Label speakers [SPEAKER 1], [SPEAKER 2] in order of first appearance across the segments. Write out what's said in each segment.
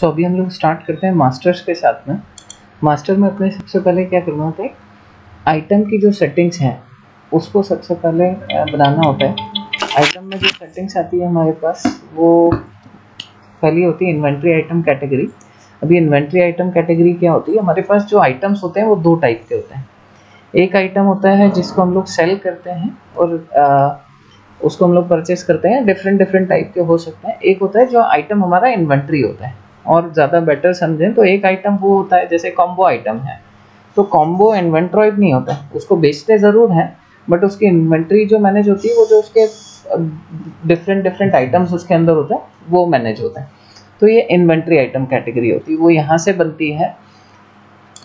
[SPEAKER 1] अभी हम लोग स्टार्ट करते हैं मास्टर्स के साथ में। मास्टर में अपने सबसे पहले क्या करना होता है, आइटम की जो सेटिंग्स हैं उसको सबसे पहले बनाना होता है। आइटम में जो सेटिंग्स आती है हमारे पास, वो पहली होती है इन्वेंट्री आइटम कैटेगरी। अभी इन्वेंट्री आइटम कैटेगरी क्या होती है, हमारे पास जो आइटम्स होते हैं वो दो टाइप के होते हैं। एक आइटम होता है जिसको हम लोग सेल करते हैं और उसको हम लोग परचेस करते हैं, डिफरेंट टाइप के हो सकते हैं। एक होता है जो आइटम हमारा इन्वेंट्री होता है, और ज़्यादा बेटर समझें तो एक आइटम वो होता है जैसे कॉम्बो आइटम है। तो कॉम्बो इन्वेंट्रॉइड नहीं होता है, उसको बेचते ज़रूर हैं बट उसकी इन्वेंट्री जो मैनेज होती है वो जो उसके डिफरेंट आइटम्स उसके अंदर होते हैं वो मैनेज होता है। तो ये इन्वेंट्री आइटम कैटेगरी होती है, वो यहाँ से बनती है।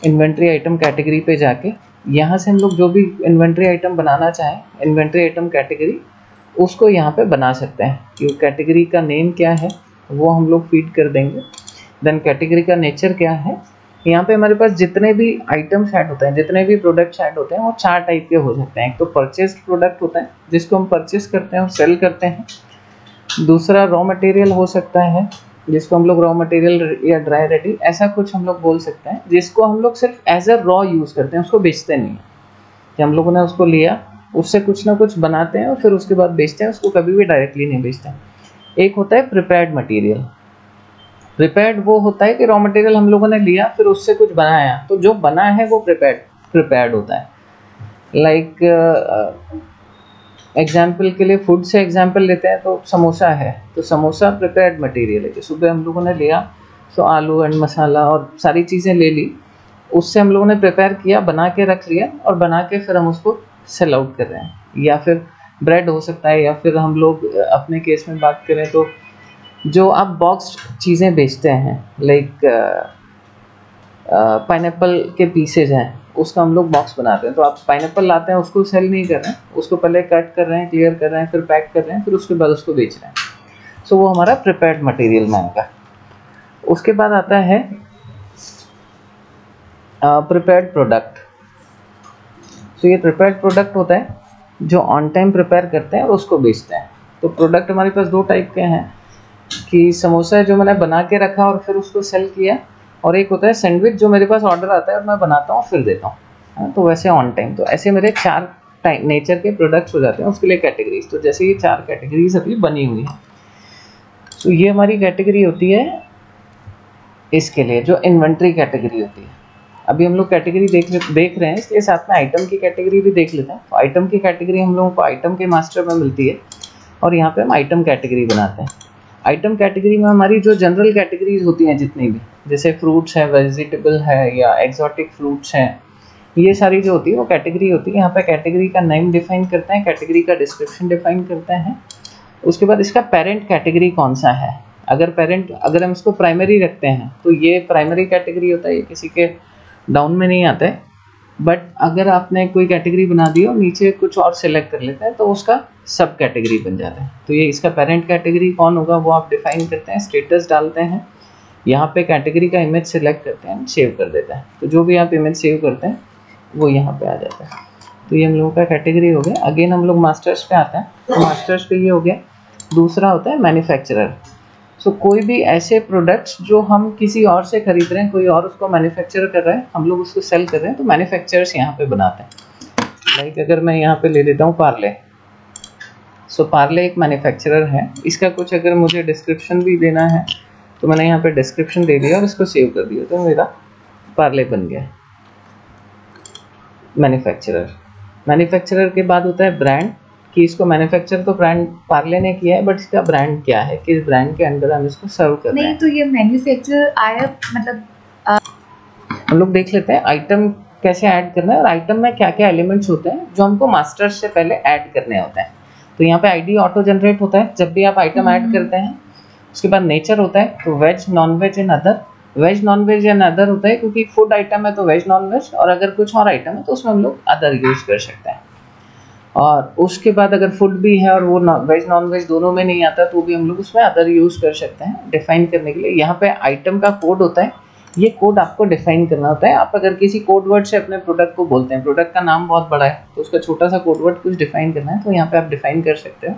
[SPEAKER 1] इन्वेंट्री आइटम कैटेगरी पे जाके यहाँ से हम लोग जो भी इन्वेंट्री आइटम बनाना चाहें, इन्वेंट्री आइटम कैटेगरी, उसको यहाँ पे बना सकते हैं। कि कैटेगरी का नेम क्या है वो हम लोग फीड कर देंगे। देन कैटेगरी का नेचर क्या है, यहाँ पे हमारे पास जितने भी आइटम्स ऐड होते हैं, जितने भी प्रोडक्ट्स ऐड होते हैं वो चार टाइप के हो सकते हैं। एक तो परचेस्ड प्रोडक्ट होता है जिसको हम परचेस करते हैं और सेल करते हैं। दूसरा रॉ मटेरियल हो सकता है जिसको हम लोग रॉ मटेरियल या ड्राई रेडी ऐसा कुछ हम लोग बोल सकते हैं, जिसको हम लोग सिर्फ एज अ रॉ यूज़ करते हैं, उसको बेचते नहीं है। कि हम लोगों ने उसको लिया, उससे कुछ ना कुछ बनाते हैं और फिर उसके बाद बेचते हैं, उसको कभी भी डायरेक्टली नहीं बेचते हैं। एक होता है प्रिपेयर्ड मटेरियल। प्रिपेयर्ड वो होता है कि रॉ मटेरियल हम लोगों ने लिया फिर उससे कुछ बनाया, तो जो बना है वो प्रिपेयर्ड होता है। लाइक एग्जाम्पल के लिए फूड से एग्जाम्पल लेते हैं तो समोसा है, तो समोसा प्रिपेयर्ड मटेरियल है कि सुबह हम लोगों ने लिया तो आलू एंड मसाला और सारी चीज़ें ले ली, उससे हम लोगों ने प्रिपेयर किया, बना के रख लिया और बना के फिर हम उसको सेल आउट कर रहे हैं। या फिर ब्रेड हो सकता है, या फिर हम लोग अपने केस में बात करें तो जो आप बॉक्स चीज़ें बेचते हैं, लाइक पाइनएप्पल के पीसेज हैं, उसका हम लोग बॉक्स बनाते हैं। तो आप पाइनएप्पल लाते हैं, उसको सेल नहीं कर रहे हैं, उसको पहले कट कर रहे हैं, क्लियर कर रहे हैं, फिर पैक कर रहे हैं, फिर उसके बाद उसको बेच रहे हैं। सो वो हमारा प्रिपेयर्ड मटेरियल में आएगा। उसके बाद आता है प्रिपेयर्ड प्रोडक्ट। तो ये प्रिपेयर्ड प्रोडक्ट होता है जो ऑन टाइम प्रिपेयर करते हैं और उसको बेचते हैं। तो प्रोडक्ट हमारे पास दो टाइप के हैं कि समोसा है जो मैंने बना के रखा और फिर उसको सेल किया, और एक होता है सैंडविच जो मेरे पास ऑर्डर आता है और मैं बनाता हूँ फिर देता हूँ। तो वैसे ऑन टाइम। तो ऐसे मेरे चार टाइप नेचर के प्रोडक्ट्स हो जाते हैं, उसके लिए कैटेगरीज। तो जैसे ये चार कैटेगरीज अभी बनी हुई है, तो ये हमारी कैटेगरी होती है इसके लिए जो इन्वेंट्री कैटेगरी होती है। अभी हम लोग कैटेगरी देख रहे हैं, इसलिए साथ में आइटम की कैटेगरी भी देख लेते हैं। तो आइटम की कैटेगरी हम लोगों को आइटम के मास्टर में मिलती है और यहाँ पे हम आइटम कैटेगरी बनाते हैं। आइटम कैटेगरी में हमारी जो जनरल कैटेगरीज होती हैं जितनी भी, जैसे फ्रूट्स है, वेजिटेबल है या एक्जॉटिक फ्रूट्स हैं, ये सारी जो होती है वो कैटेगरी होती है। यहाँ पे कैटेगरी का नेम डिफाइन करते हैं, कैटेगरी का डिस्क्रिप्शन डिफाइन करते हैं। उसके बाद इसका पेरेंट कैटेगरी कौन सा है। अगर हम इसको प्राइमरी रखते हैं तो ये प्राइमरी कैटेगरी होता है, ये किसी के डाउन में नहीं आता है। बट अगर आपने कोई कैटेगरी बना दी और नीचे कुछ और सिलेक्ट कर लेते हैं तो उसका सब कैटेगरी बन जाता है। तो ये इसका पेरेंट कैटेगरी कौन होगा वो आप डिफाइन करते हैं, स्टेटस डालते हैं, यहाँ पे कैटेगरी का इमेज सिलेक्ट करते हैं, सेव कर देते हैं। तो जो भी आप इमेज सेव करते हैं वो यहाँ पे आ जाता है। तो ये हम लोगों का कैटेगरी हो गया। अगेन हम लोग मास्टर्स पे आते हैं, तो मास्टर्स पे ये हो गया। दूसरा होता है मैन्युफैक्चरर। सो कोई भी ऐसे प्रोडक्ट्स जो हम किसी और से खरीद रहे हैं, कोई और उसको मैन्युफैक्चर कर रहा है, हम लोग उसको सेल कर रहे हैं, तो मैन्युफैक्चरर्स यहाँ पे बनाते हैं। लाइक अगर मैं यहाँ पे ले लेता हूँ पार्ले। सो पार्ले एक मैन्युफैक्चरर है। इसका कुछ अगर मुझे डिस्क्रिप्शन भी देना है तो मैंने यहाँ पे डिस्क्रिप्शन दे दिया और इसको सेव कर दिया, तो मेरा पार्ले बन गया मैन्युफैक्चरर के बाद होता है ब्रांड, कि इसको मैन्युफैक्चर तो ब्रांड पार्ले ने किया है, बट इसका ब्रांड क्या है, किस ब्रांड के अंडर हम इसको सर्व कर रहे हैं।
[SPEAKER 2] नहीं, तो ये मैन्युफैक्चरर आया मतलब
[SPEAKER 1] हम लोग देख लेते हैं आइटम कैसे ऐड करना है और आइटम में क्या क्या एलिमेंट्स होते हैं जो हमको मास्टर्स से पहले ऐड करने होते हैं। तो यहाँ पे आईडी ऑटो जनरेट होता है जब भी आप आइटम ऐड करते हैं। उसके बाद नेचर होता है, तो veg, non veg and other. Veg, non veg and other होता है क्योंकि फूड आइटम है तो वेज, नॉन वेज, और अगर कुछ और आइटम है तो उसमें हम लोग अदर यूज कर सकते हैं। और उसके बाद अगर फूड भी है और वो वेज नॉन वेज दोनों में नहीं आता तो भी हम लोग उसमें अदर यूज़ कर सकते हैं डिफाइन करने के लिए। यहाँ पे आइटम का कोड होता है, ये कोड आपको डिफाइन करना होता है। आप अगर किसी कोड वर्ड से अपने प्रोडक्ट को बोलते हैं, प्रोडक्ट का नाम बहुत बड़ा है तो उसका छोटा सा कोड वर्ड कुछ डिफाइन करना है, तो यहाँ पे आप डिफाइन कर सकते हो।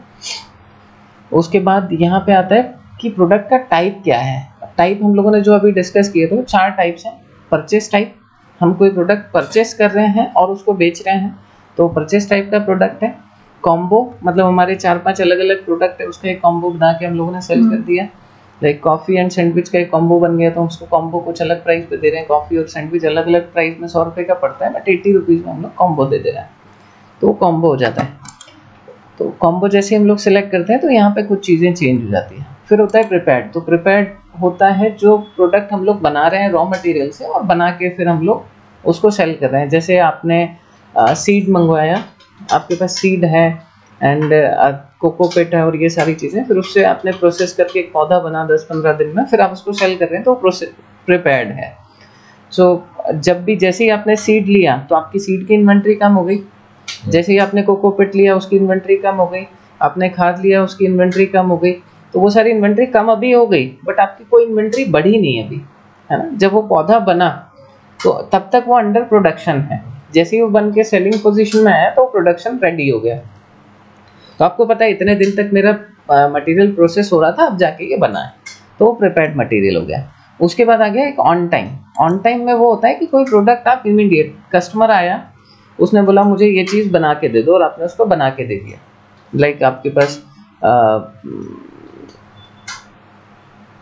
[SPEAKER 1] उसके बाद यहाँ पे आता है कि प्रोडक्ट का टाइप क्या है। टाइप हम लोगों ने जो अभी डिस्कस किए थे 4 टाइप्स हैं। परचेस टाइप, हम कोई प्रोडक्ट परचेस कर रहे हैं और उसको बेच रहे हैं, तो परचेस टाइप का प्रोडक्ट है। कॉम्बो, मतलब हमारे 4-5 अलग अलग प्रोडक्ट है, उसका एक कॉम्बो बना के हम लोगों ने सेल कर दिया। लाइक कॉफ़ी एंड सैंडविच का एक कॉम्बो बन गया, तो हम उसको कॉम्बो कुछ अलग प्राइस पे दे रहे हैं। कॉफ़ी और सैंडविच अलग अलग प्राइस में 100 रुपये का पड़ता है, बट 80 रुपीज़ में हम लोग कॉम्बो दे रहे हैं, तो वो कॉम्बो हो जाता है। तो कॉम्बो जैसे हम लोग सिलेक्ट करते हैं तो यहाँ पे कुछ चीज़ें चेंज हो जाती हैं। फिर होता है प्रिपेयर्ड। तो प्रिपेयर्ड होता है जो प्रोडक्ट हम लोग बना रहे हैं रॉ मटेरियल से, और बना के फिर हम लोग उसको सेल कर रहे हैं। जैसे आपने सीड मंगवाया, आपके पास सीड है एंड कोकोपीट है और ये सारी चीज़ें, फिर उससे आपने प्रोसेस करके एक पौधा बना 10-15 दिन में, फिर आप उसको सेल कर रहे हैं, तो प्रोसेस प्रिपेयर्ड है। सो जब भी जैसे ही आपने सीड लिया तो आपकी सीड की इन्वेंट्री कम हो गई, जैसे ही आपने कोकोपीट लिया उसकी इन्वेंट्री कम हो गई, आपने खाद लिया उसकी इन्वेंट्री कम हो गई, तो वो सारी इन्वेंट्री कम अभी हो गई, बट आपकी कोई इन्वेंट्री बढ़ी नहीं अभी, है ना। जब वो पौधा बना तो तब तक वो अंडर प्रोडक्शन है, जैसे ही वो बन के सेलिंग पोजीशन में आया तो प्रोडक्शन रेडी हो गया। तो आपको पता है इतने दिन तक मेरा मटेरियल प्रोसेस हो रहा था, अब जाके ये बना है, तो वो प्रिपेयर्ड मटेरियल हो गया। उसके बाद आ गया एक ऑन टाइम। ऑन टाइम में वो होता है कि कोई प्रोडक्ट आप इमीडिएट, कस्टमर आया, उसने बोला मुझे ये चीज़ बना के दे दो, और आपने उसको बना के दे दिया। लाइक आपके पास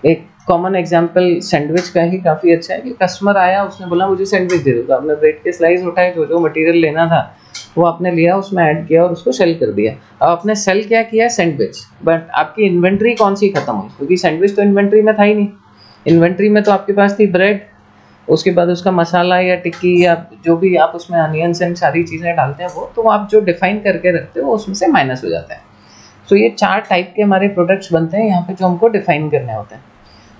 [SPEAKER 1] एक कॉमन एग्जांपल सैंडविच का ही काफ़ी अच्छा है कि कस्टमर आया, उसने बोला मुझे सैंडविच दे दो, तो आपने ब्रेड के स्लाइस उठाए, जो जो मटेरियल लेना था वो आपने लिया, उसमें ऐड किया और उसको सेल कर दिया। अब आपने सेल क्या किया, सैंडविच, बट आपकी इन्वेंट्री कौन सी खत्म हुई, क्योंकि सैंडविच तो इन्वेंट्री में था ही नहीं। इन्वेंट्री में तो आपके पास थी ब्रेड, उसके बाद उसका मसाला या टिक्की या जो भी आप उसमें अनियंस एंड सारी चीज़ें डालते हैं, वो तो आप जो डिफाइन करके रखते हो उसमें से माइनस हो जाता है। सो ये 4 टाइप के हमारे प्रोडक्ट्स बनते हैं यहाँ पे, जो हमको डिफाइन करने होते हैं।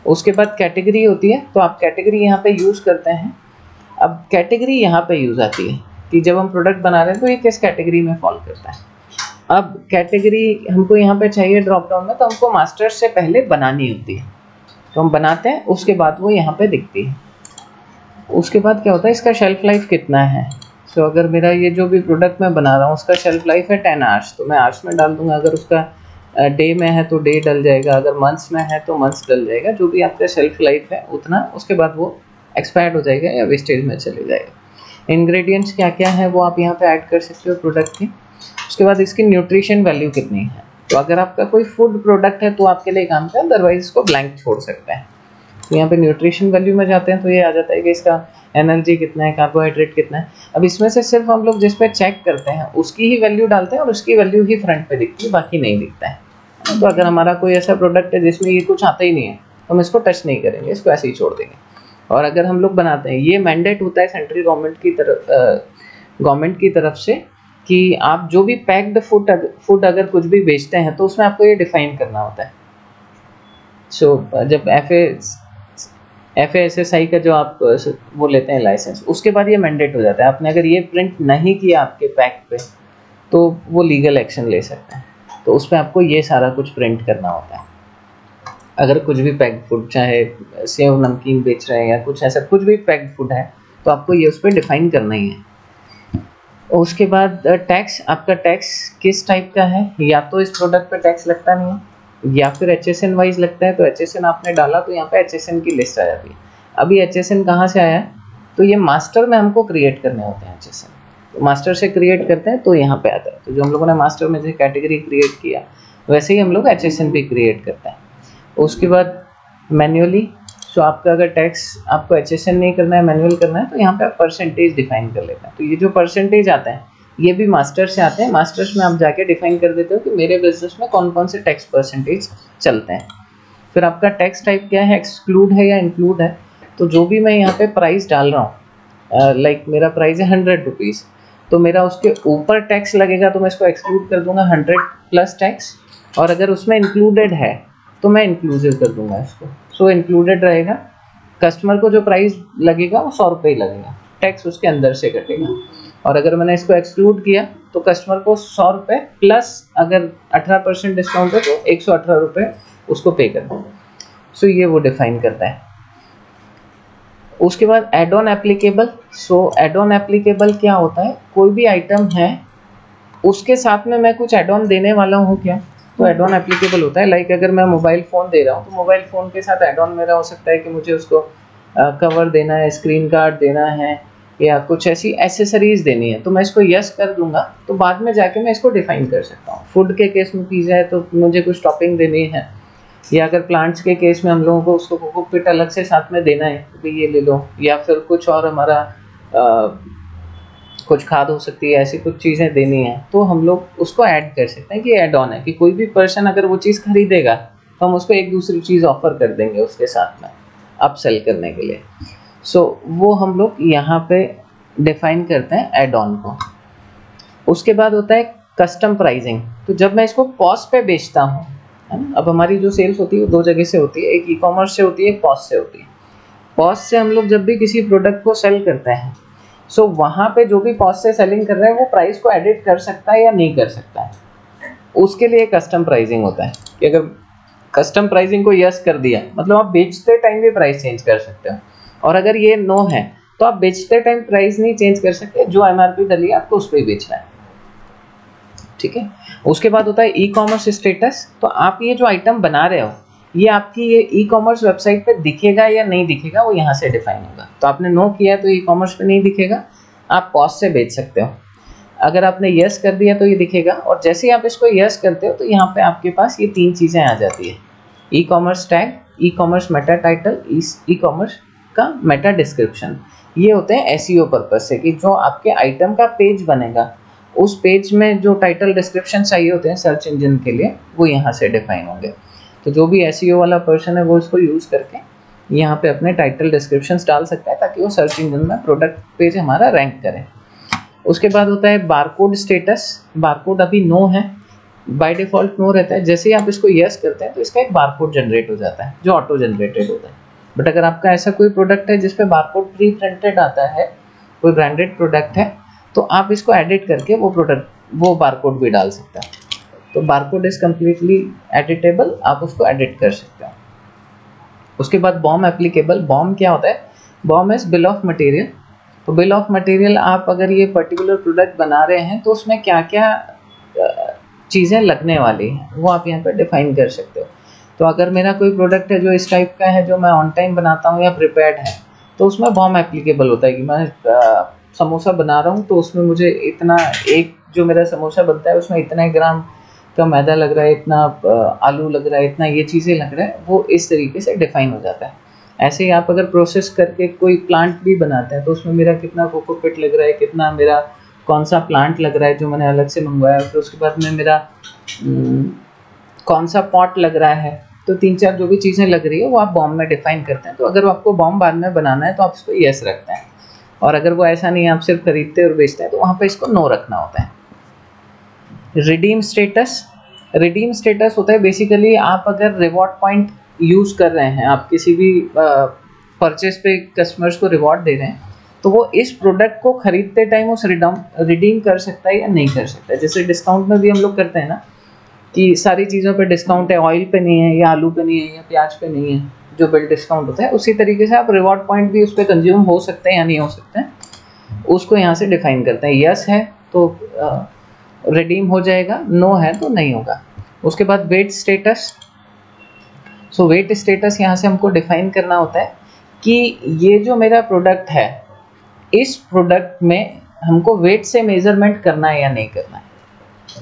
[SPEAKER 1] उसके बाद कैटेगरी होती है, तो आप कैटेगरी यहाँ पे यूज़ करते हैं। अब कैटेगरी यहाँ पे यूज़ आती है कि जब हम प्रोडक्ट बना रहे हैं तो ये किस कैटेगरी में फॉल करता है। अब कैटेगरी हमको यहाँ पे चाहिए ड्रॉप डाउन में, तो हमको मास्टर से पहले बनानी होती है, तो हम बनाते हैं, उसके बाद वो यहाँ पे दिखती है। उसके बाद क्या होता है, इसका शेल्फ लाइफ कितना है। सो अगर मेरा ये जो भी प्रोडक्ट मैं बना रहा हूँ उसका शेल्फ लाइफ है 10 आवर्स, तो मैं आवर्स में डाल दूंगा। अगर उसका डे में है तो डे डल जाएगा, अगर मंथ्स में है तो मंथ्स डल जाएगा, जो भी आपका शेल्फ लाइफ है उतना, उसके बाद वो एक्सपायर्ड हो जाएगा या वेस्टेज में चले जाएगा। इंग्रेडिएंट्स क्या क्या है वो आप यहाँ पे ऐड कर सकते हो प्रोडक्ट के। उसके बाद इसकी न्यूट्रिशन वैल्यू कितनी है, तो अगर आपका कोई फूड प्रोडक्ट है तो आपके लिए काम का, अदरवाइज इसको ब्लैंक छोड़ सकते हैं। तो यहाँ पे न्यूट्रिशन वैल्यू में जाते हैं तो ये आ जाता है कि इसका एनर्जी कितना है, कार्बोहाइड्रेट कितना है। अब इसमें से सिर्फ हम लोग जिस पे चेक करते हैं उसकी ही वैल्यू डालते हैं, और उसकी वैल्यू ही फ्रंट पे दिखती है, बाकी नहीं दिखता है। तो अगर हमारा कोई ऐसा प्रोडक्ट है जिसमें ये कुछ आता ही नहीं है तो हम इसको टच नहीं करेंगे, इसको ऐसे ही छोड़ देंगे। और अगर हम लोग बनाते हैं, ये मैंडेट होता है सेंट्रल गवर्नमेंट की तरफ से कि आप जो भी पैक्ड फूड अगर कुछ भी बेचते हैं तो उसमें आपको ये डिफाइन करना होता है। सो जब FASSI का जो आप वो लेते हैं लाइसेंस, उसके बाद ये मैंडेट हो जाता है। आपने अगर ये प्रिंट नहीं किया आपके पैक पे तो वो लीगल एक्शन ले सकते हैं, तो उस पर आपको ये सारा कुछ प्रिंट करना होता है। अगर कुछ भी पैक्ड फूड, चाहे सेव नमकीन बेच रहे हैं या कुछ ऐसा, कुछ भी पैक्ड फूड है तो आपको ये उस पर डिफाइन करना ही है। उसके बाद टैक्स, आपका टैक्स किस टाइप का है, या तो इस प्रोडक्ट पे टैक्स लगता नहीं है या फिर HSN वाइज लगता है, तो HSN आपने डाला तो यहाँ पे HSN की लिस्ट आ जाती है। अभी HSN कहाँ से आया है, तो ये मास्टर में हमको क्रिएट करने होते हैं HSN, तो मास्टर से क्रिएट करते हैं तो यहाँ पे आता है। तो जो हम लोगों ने मास्टर में जैसे कैटेगरी क्रिएट किया वैसे ही हम लोग HSN भी क्रिएट करते हैं। उसके बाद मैन्युअली, सो आपका अगर टैक्स आपको HSN नहीं करना है, मैनुअल करना है, तो यहाँ पे आप परसेंटेज डिफाइन कर लेते हैं। तो ये जो परसेंटेज आता है ये भी मास्टर से आते हैं। मास्टर्स में आप जाके डिफाइन कर देते हो कि मेरे बिजनेस में कौन कौन से टैक्स परसेंटेज चलते हैं। फिर आपका टैक्स टाइप क्या है, एक्सक्लूड है या इंक्लूड है। तो जो भी मैं यहाँ पे प्राइस डाल रहा हूँ, लाइक मेरा प्राइस है 100 रुपीज़, तो मेरा उसके ऊपर टैक्स लगेगा तो मैं इसको एक्सक्लूड कर दूंगा 100 प्लस टैक्स, और अगर उसमें इंक्लूडेड है तो मैं इंक्लूसिव कर दूंगा इसको। सो इंक्लूडेड रहेगा, कस्टमर को जो प्राइस लगेगा वो 100 रुपये ही लगेगा, टैक्स उसके अंदर से कटेगा। और अगर मैंने इसको एक्सक्लूड किया तो कस्टमर को 100 रुपये प्लस अगर 18% डिस्काउंट है तो 118 रुपये उसको पे करना। सो ये वो डिफाइन करता है। उसके बाद add on applicable. So add on applicable क्या होता है, कोई भी आइटम है उसके साथ में मैं कुछ एड ऑन देने वाला हूँ क्या, तो एड ऑन एप्लीकेबल होता है। लाइक अगर मैं मोबाइल फ़ोन दे रहा हूँ तो मोबाइल फ़ोन के साथ एड ऑन मेरा हो सकता है कि मुझे उसको कवर देना है, स्क्रीन गार्ड देना है या कुछ ऐसी एसेसरीज देनी है, तो मैं इसको यस कर दूंगा तो बाद में जाके मैं इसको डिफाइन कर सकता हूँ। फूड के केस में पिज़्ज़ा है तो मुझे कुछ टॉपिंग देनी है, या अगर प्लांट्स के केस में हम लोगों को उसको कोकोपीट अलग से साथ में देना है तो ये ले लो, या फिर कुछ और हमारा कुछ खाद हो सकती है, ऐसी कुछ चीज़ें देनी है तो हम लोग उसको ऐड कर सकते हैं कि ऐड ऑन है, कि कोई भी पर्सन अगर वो चीज़ खरीदेगा तो हम उसको एक दूसरी चीज़ ऑफर कर देंगे उसके साथ में अपसेल करने के लिए। सो वो हम लोग यहाँ पे डिफाइन करते हैं ऐड ऑन को। उसके बाद होता है कस्टम प्राइसिंग। तो जब मैं इसको कॉस्ट पे बेचता हूँ, है ना, अब हमारी जो सेल्स होती है वो दो जगह से होती है, एक ई कॉमर्स से होती है, एक पॉस से होती है। पॉस से हम लोग जब भी किसी प्रोडक्ट को सेल करते हैं, सो वहाँ पे जो भी पॉस से सेलिंग कर रहे हैं वो प्राइस को एडिट कर सकता है या नहीं कर सकता है, उसके लिए कस्टम प्राइसिंग होता है। कि अगर कस्टम प्राइसिंग को यस कर दिया मतलब आप बेचते टाइम भी प्राइस चेंज कर सकते हो, और अगर ये नो है तो आप बेचते टाइम प्राइस नहीं चेंज कर सकते, जो एमआरपी डली है आपको उस पर ही बेचना है, ठीक है। उसके बाद होता है ई कॉमर्स स्टेटस। तो आप ये जो आइटम बना रहे हो ये आपकी ये ई कॉमर्स वेबसाइट पे दिखेगा या नहीं दिखेगा, वो यहाँ से डिफाइन होगा। तो आपने नो किया तो ई कॉमर्स पे नहीं दिखेगा, आप कॉस्ट से बेच सकते हो। अगर आपने यस कर दिया तो ये दिखेगा, और जैसे ही आप इसको यस करते हो तो यहाँ पे आपके पास ये तीन चीज़ें आ जाती है, e commerce tag, e commerce Meta title, e commerce का मेटा डिस्क्रिप्शन। ये होते हैं एसईओ पर्पज से, कि जो आपके आइटम का पेज बनेगा उस पेज में जो टाइटल डिस्क्रिप्शन चाहिए होते हैं सर्च इंजन के लिए, वो यहाँ से डिफाइन होंगे। तो जो भी एसईओ वाला पर्सन है वो इसको यूज़ करके यहाँ पे अपने टाइटल डिस्क्रिप्शंस डाल सकता है ताकि वो सर्च इंजन में प्रोडक्ट पेज हमारा रैंक करे। उसके बाद होता है बारकोड स्टेटस। बारकोड अभी नो है, बाय डिफ़ॉल्ट नो रहता है। जैसे ही आप इसको यस करते हैं तो इसका एक बारकोड जनरेट हो जाता है जो ऑटो जनरेटेड होता है। बट अगर आपका ऐसा कोई प्रोडक्ट है जिस पे बारकोड प्री प्रिंटेड आता है, कोई ब्रांडेड प्रोडक्ट है, तो आप इसको एडिट करके वो बारकोड भी डाल सकते हैं। तो बारकोड इज कम्प्लीटली एडिटेबल, आप उसको एडिट कर सकते हैं। उसके बाद बॉम एप्लीकेबल। बॉम क्या होता है? BOM is bill of material. तो बिल ऑफ मटेरियल, आप अगर ये पर्टिकुलर प्रोडक्ट बना रहे हैं तो उसमें क्या क्या चीज़ें लगने वाली हैं वो आप यहाँ पर डिफाइन कर सकते हो। तो अगर मेरा कोई प्रोडक्ट है जो इस टाइप का है, जो मैं ऑन टाइम बनाता हूँ या प्रिपेयर्ड है, तो उसमें बॉम एप्लीकेबल होता है कि मैं समोसा बना रहा हूँ तो उसमें मुझे इतना, एक जो मेरा समोसा बनता है उसमें इतना ग्राम का मैदा लग रहा है, इतना आलू लग रहा है, इतना ये चीज़ें लग रहा है, वो इस तरीके से डिफाइन हो जाता है। ऐसे ही आप अगर प्रोसेस करके कोई प्लांट भी बनाते हैं तो उसमें मेरा कितना कोकोपीट लग रहा है, कितना मेरा कौन सा प्लांट लग रहा है जो मैंने अलग से मंगवाया, फिर उसके बाद में मेरा कौन सा पॉट लग रहा है, तो तीन चार जो भी चीज़ें लग रही है वो आप बॉम में डिफाइन करते हैं। तो अगर आपको बॉम बाद में बनाना है तो आप इसको यस रखते हैं, और अगर वो ऐसा नहीं है, आप सिर्फ खरीदते और बेचते हैं, तो वहाँ पे इसको नो रखना होता है। Redeem status. रिडीम स्टेटस होता है बेसिकली आप अगर रिवॉर्ड पॉइंट यूज़ कर रहे हैं, आप किसी भी परचेज पे कस्टमर्स को रिवॉर्ड दे रहे हैं, तो वो इस प्रोडक्ट को खरीदते टाइम उस रिडीम कर सकता है या नहीं कर सकता है। जैसे डिस्काउंट में भी हम लोग करते हैं ना कि सारी चीज़ों पे डिस्काउंट है, ऑयल पे नहीं है या आलू पे नहीं है या प्याज पे नहीं है, जो बिल डिस्काउंट होता है, उसी तरीके से आप रिवॉर्ड पॉइंट भी उस पर कंज्यूम हो सकते हैं या नहीं हो सकते हैं, उसको यहाँ से डिफाइन करते हैं। यस है तो रिडीम हो जाएगा, नो है तो नहीं होगा। उसके बाद वेट स्टेटस। सो वेट स्टेटस यहाँ से हमको डिफाइन करना होता है कि ये जो मेरा प्रोडक्ट है, इस प्रोडक्ट में हमको वेट से मेजरमेंट करना है या नहीं करना है,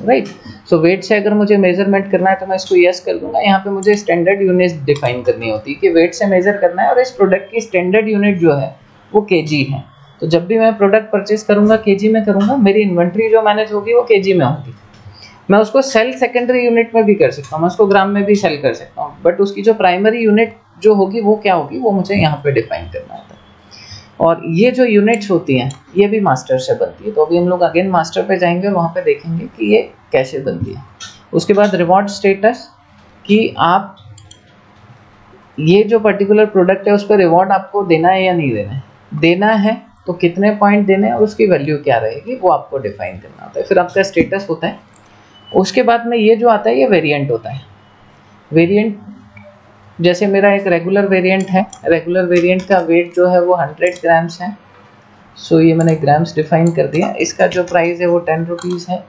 [SPEAKER 1] राइट। सो वेट से अगर मुझे मेजरमेंट करना है तो मैं इसको यस कर दूंगा। यहाँ पे मुझे स्टैंडर्ड यूनिट डिफाइन करनी होती है कि वेट से मेजर करना है, और इस प्रोडक्ट की स्टैंडर्ड यूनिट जो है वो केजी है। तो जब भी मैं प्रोडक्ट परचेज करूंगा केजी में करूंगा, मेरी इन्वेंट्री जो मैनेज होगी वो केजी में होगी। मैं उसको सेल सेकेंडरी यूनिट में भी कर सकता हूँ, मैं उसको ग्राम में भी सेल कर सकता हूँ, बट उसकी जो प्राइमरी यूनिट जो होगी वो क्या होगी वो मुझे यहाँ पे डिफाइन करना होता है। और ये जो यूनिट्स होती हैं ये भी मास्टर से बनती है। तो अभी हम लोग अगेन मास्टर पे जाएंगे और वहाँ पे देखेंगे कि ये कैसे बनती है। उसके बाद रिवॉर्ड स्टेटस, कि आप ये जो पर्टिकुलर प्रोडक्ट है उस पर रिवॉर्ड आपको देना है या नहीं देना है, देना है तो कितने पॉइंट देने हैं और उसकी वैल्यू क्या रहेगी वो आपको डिफाइन करना होता है। फिर आपका स्टेटस होता है। उसके बाद में ये जो आता है ये वेरिएंट होता है। वेरिएंट जैसे मेरा एक रेगुलर वेरिएंट है, रेगुलर वेरिएंट का वेट जो है वो 100 ग्राम्स है। सो ये मैंने ग्राम्स डिफाइन कर दिया। इसका जो प्राइस है वो 10 रुपीज़ है।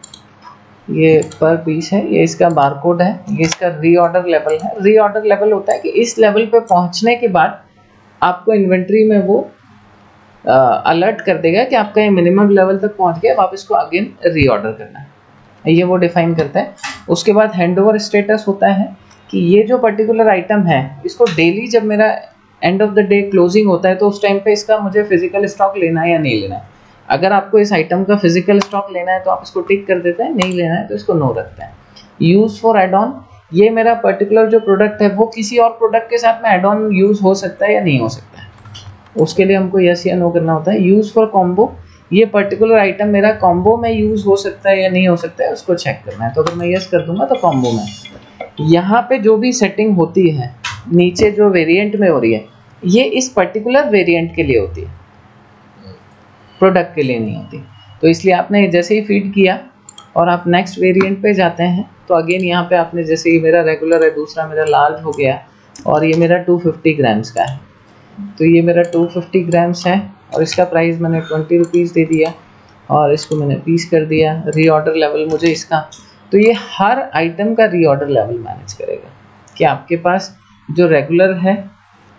[SPEAKER 1] ये पर पीस है, ये इसका बारकोड है, ये इसका रीऑर्डर लेवल है। रीऑर्डर लेवल होता है कि इस लेवल पे पहुंचने के बाद आपको इन्वेंट्री में वो अलर्ट कर देगा कि आपका ये मिनिमम लेवल तक पहुंच गया, आप इसको अगेन रीऑर्डर करना है, ये वो डिफाइन करता है। उसके बाद हैंडओवर स्टेटस होता है कि ये जो पर्टिकुलर आइटम है इसको डेली जब मेरा end of the day closing होता है तो उस टाइम पे इसका मुझे फिजिकल स्टॉक लेना है या नहीं लेना है। अगर आपको इस आइटम का फिजिकल स्टॉक लेना है तो आप इसको टिक कर देते हैं, नहीं लेना है तो इसको नो रखते हैं। यूज़ फॉर एड ऑन, ये मेरा पर्टिकुलर जो प्रोडक्ट है वो किसी और प्रोडक्ट के साथ में एड ऑन यूज़ हो सकता है या नहीं हो सकता है, उसके लिए हमको यस या नो करना होता है। यूज़ फॉर कॉम्बो, ये पर्टिकुलर आइटम मेरा कॉम्बो में यूज़ हो सकता है या नहीं हो सकता है, उसको चेक करना है। तो अगर मैं यस कर दूंगा तो कॉम्बो में, यहाँ पे जो भी सेटिंग होती है नीचे जो वेरिएंट में हो रही है ये इस पर्टिकुलर वेरिएंट के लिए होती है, प्रोडक्ट के लिए नहीं होती। तो इसलिए आपने जैसे ही फीड किया और आप नेक्स्ट वेरिएंट पे जाते हैं तो अगेन यहाँ पे आपने जैसे ही मेरा रेगुलर है, दूसरा मेरा लार्ज हो गया और ये मेरा 250 ग्राम्स का है, तो ये मेरा 250 ग्राम्स है और इसका प्राइस मैंने 20 रुपीज़ दे दिया और इसको मैंने पीस कर दिया। रीऑर्डर लेवल मुझे इसका, तो ये हर आइटम का रीऑर्डर लेवल मैनेज करेगा कि आपके पास जो रेगुलर है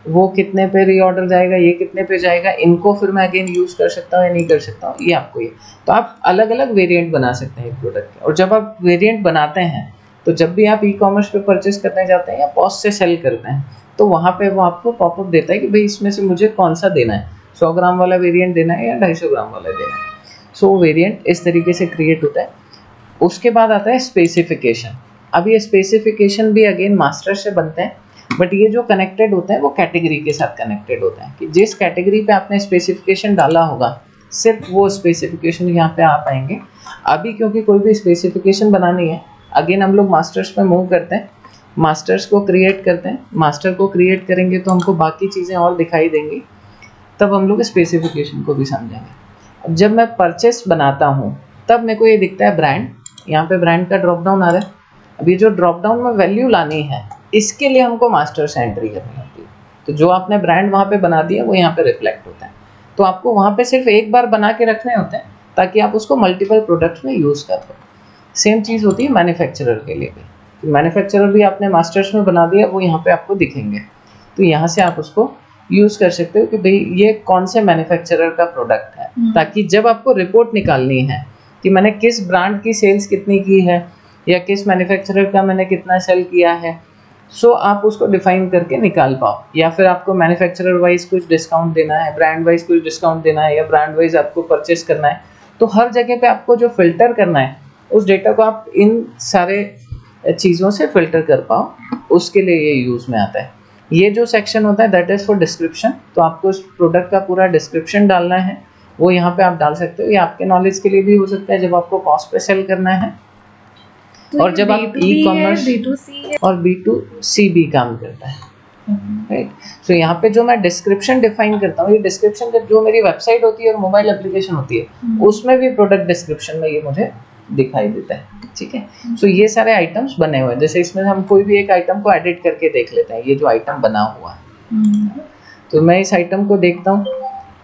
[SPEAKER 1] वो कितने पे रीऑर्डर जाएगा, ये कितने पे जाएगा, इनको फिर मैं अगेन यूज़ कर सकता हूँ या नहीं कर सकता हूँ, ये आपको ये। तो आप अलग अलग वेरिएंट बना सकते हैं एक प्रोडक्ट के। और जब आप वेरिएंट बनाते हैं तो जब भी आप ई कॉमर्स पे परचेस करने जाते हैं या पॉस से सेल करते हैं तो वहाँ पे वो आपको पॉपअप देता है कि भाई इसमें से मुझे कौन सा देना है, 100 ग्राम वाला वेरिएंट देना है या 250 ग्राम वाला देना है। सो वेरिएंट इस तरीके से क्रिएट होता है। उसके बाद आता है स्पेसिफिकेशन। अब ये स्पेसिफिकेशन भी अगेन मास्टर से बनते हैं, बट ये जो कनेक्टेड होते हैं वो कैटेगरी के साथ कनेक्टेड होते हैं कि जिस कैटेगरी पे आपने स्पेसिफिकेशन डाला होगा सिर्फ वो स्पेसिफिकेशन यहाँ पे आ पाएंगे। अभी क्योंकि कोई भी स्पेसिफिकेशन बनानी है अगेन हम लोग मास्टर्स पे मूव करते हैं, मास्टर्स को क्रिएट करते हैं। मास्टर को क्रिएट करेंगे तो हमको बाकी चीज़ें और दिखाई देंगी, तब हम लोग स्पेसिफिकेशन को भी समझेंगे। अब जब मैं परचेस बनाता हूँ तब मेरे को ये दिखता है ब्रांड, यहाँ पे ब्रांड का ड्रॉप डाउन आ रहा है। अब ये जो ड्रॉप डाउन में वैल्यू लानी है इसके लिए हमको मास्टर से एंट्री करनी होती है। तो जो आपने ब्रांड वहाँ पे बना दिया वो यहाँ पे रिफ्लेक्ट होता है। तो आपको वहाँ पे सिर्फ एक बार बना के रखने होते हैं ताकि आप उसको मल्टीपल प्रोडक्ट्स में यूज़ कर पाओ। सेम चीज़ होती है मैन्युफैक्चरर के लिए भी। मैन्युफैक्चरर भी आपने मास्टर्स में बना दिया, वो यहाँ पे आपको दिखेंगे, तो यहाँ से आप उसको यूज़ कर सकते हो कि भाई ये कौन से मैन्युफैक्चरर का प्रोडक्ट है, ताकि जब आपको रिपोर्ट निकालनी है कि मैंने किस ब्रांड की सेल्स कितनी की है या किस मैन्युफैक्चरर का मैंने कितना सेल किया है, सो आप उसको डिफाइन करके निकाल पाओ। या फिर आपको मैन्युफैक्चरर वाइज कुछ डिस्काउंट देना है, ब्रांड वाइज कुछ डिस्काउंट देना है, या ब्रांड वाइज आपको परचेस करना है, तो हर जगह पे आपको जो फिल्टर करना है उस डेटा को आप इन सारे चीज़ों से फिल्टर कर पाओ, उसके लिए ये यूज़ में आता है। ये जो सेक्शन होता है दैट इज़ फॉर डिस्क्रिप्शन। तो आपको उस प्रोडक्ट का पूरा डिस्क्रिप्शन डालना है, वो यहाँ पे आप डाल सकते हो। ये आपके नॉलेज के लिए भी हो सकता है जब आपको कॉस्ट पे सेल करना है। तो और जब आप ई कॉमर्स और B2C भी काम करता है, राइट। सो यहाँ पे जो मैं डिस्क्रिप्शन डिफाइन करता हूँ, ये डिस्क्रिप्शन जो मेरी वेबसाइट होती है और मोबाइल एप्लीकेशन होती है उसमें भी प्रोडक्ट डिस्क्रिप्शन में ये मुझे दिखाई देता है, ठीक है। सो ये सारे आइटम्स बने हुए हैं। जैसे इसमें हम कोई भी एक आइटम को एडिट करके देख लेते हैं, ये जो आइटम बना हुआ है, तो मैं इस आइटम को देखता हूँ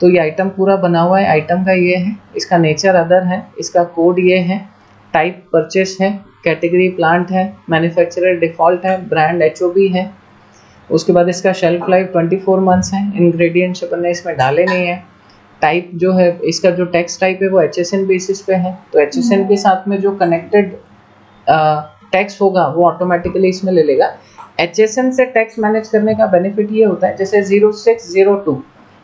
[SPEAKER 1] तो ये आइटम पूरा बना हुआ है। आइटम का ये है, इसका नेचर अदर है, इसका कोड ये है, टाइप परचेस है, कैटेगरी प्लांट है, मैन्युफैक्चरर डिफ़ॉल्ट है, ब्रांड HOB है। उसके बाद इसका शेल्फ लाइफ 24 मंथ्स है। इंग्रेडिएंट्स अपन ने इसमें डाले नहीं है। टाइप जो है इसका जो टैक्स टाइप है वो HSN बेसिस पे है, तो HSN के साथ में जो कनेक्टेड टैक्स होगा वो ऑटोमेटिकली इसमें ले लेगा। HSN से टैक्स मैनेज करने का बेनिफिट ये होता है, जैसे 0602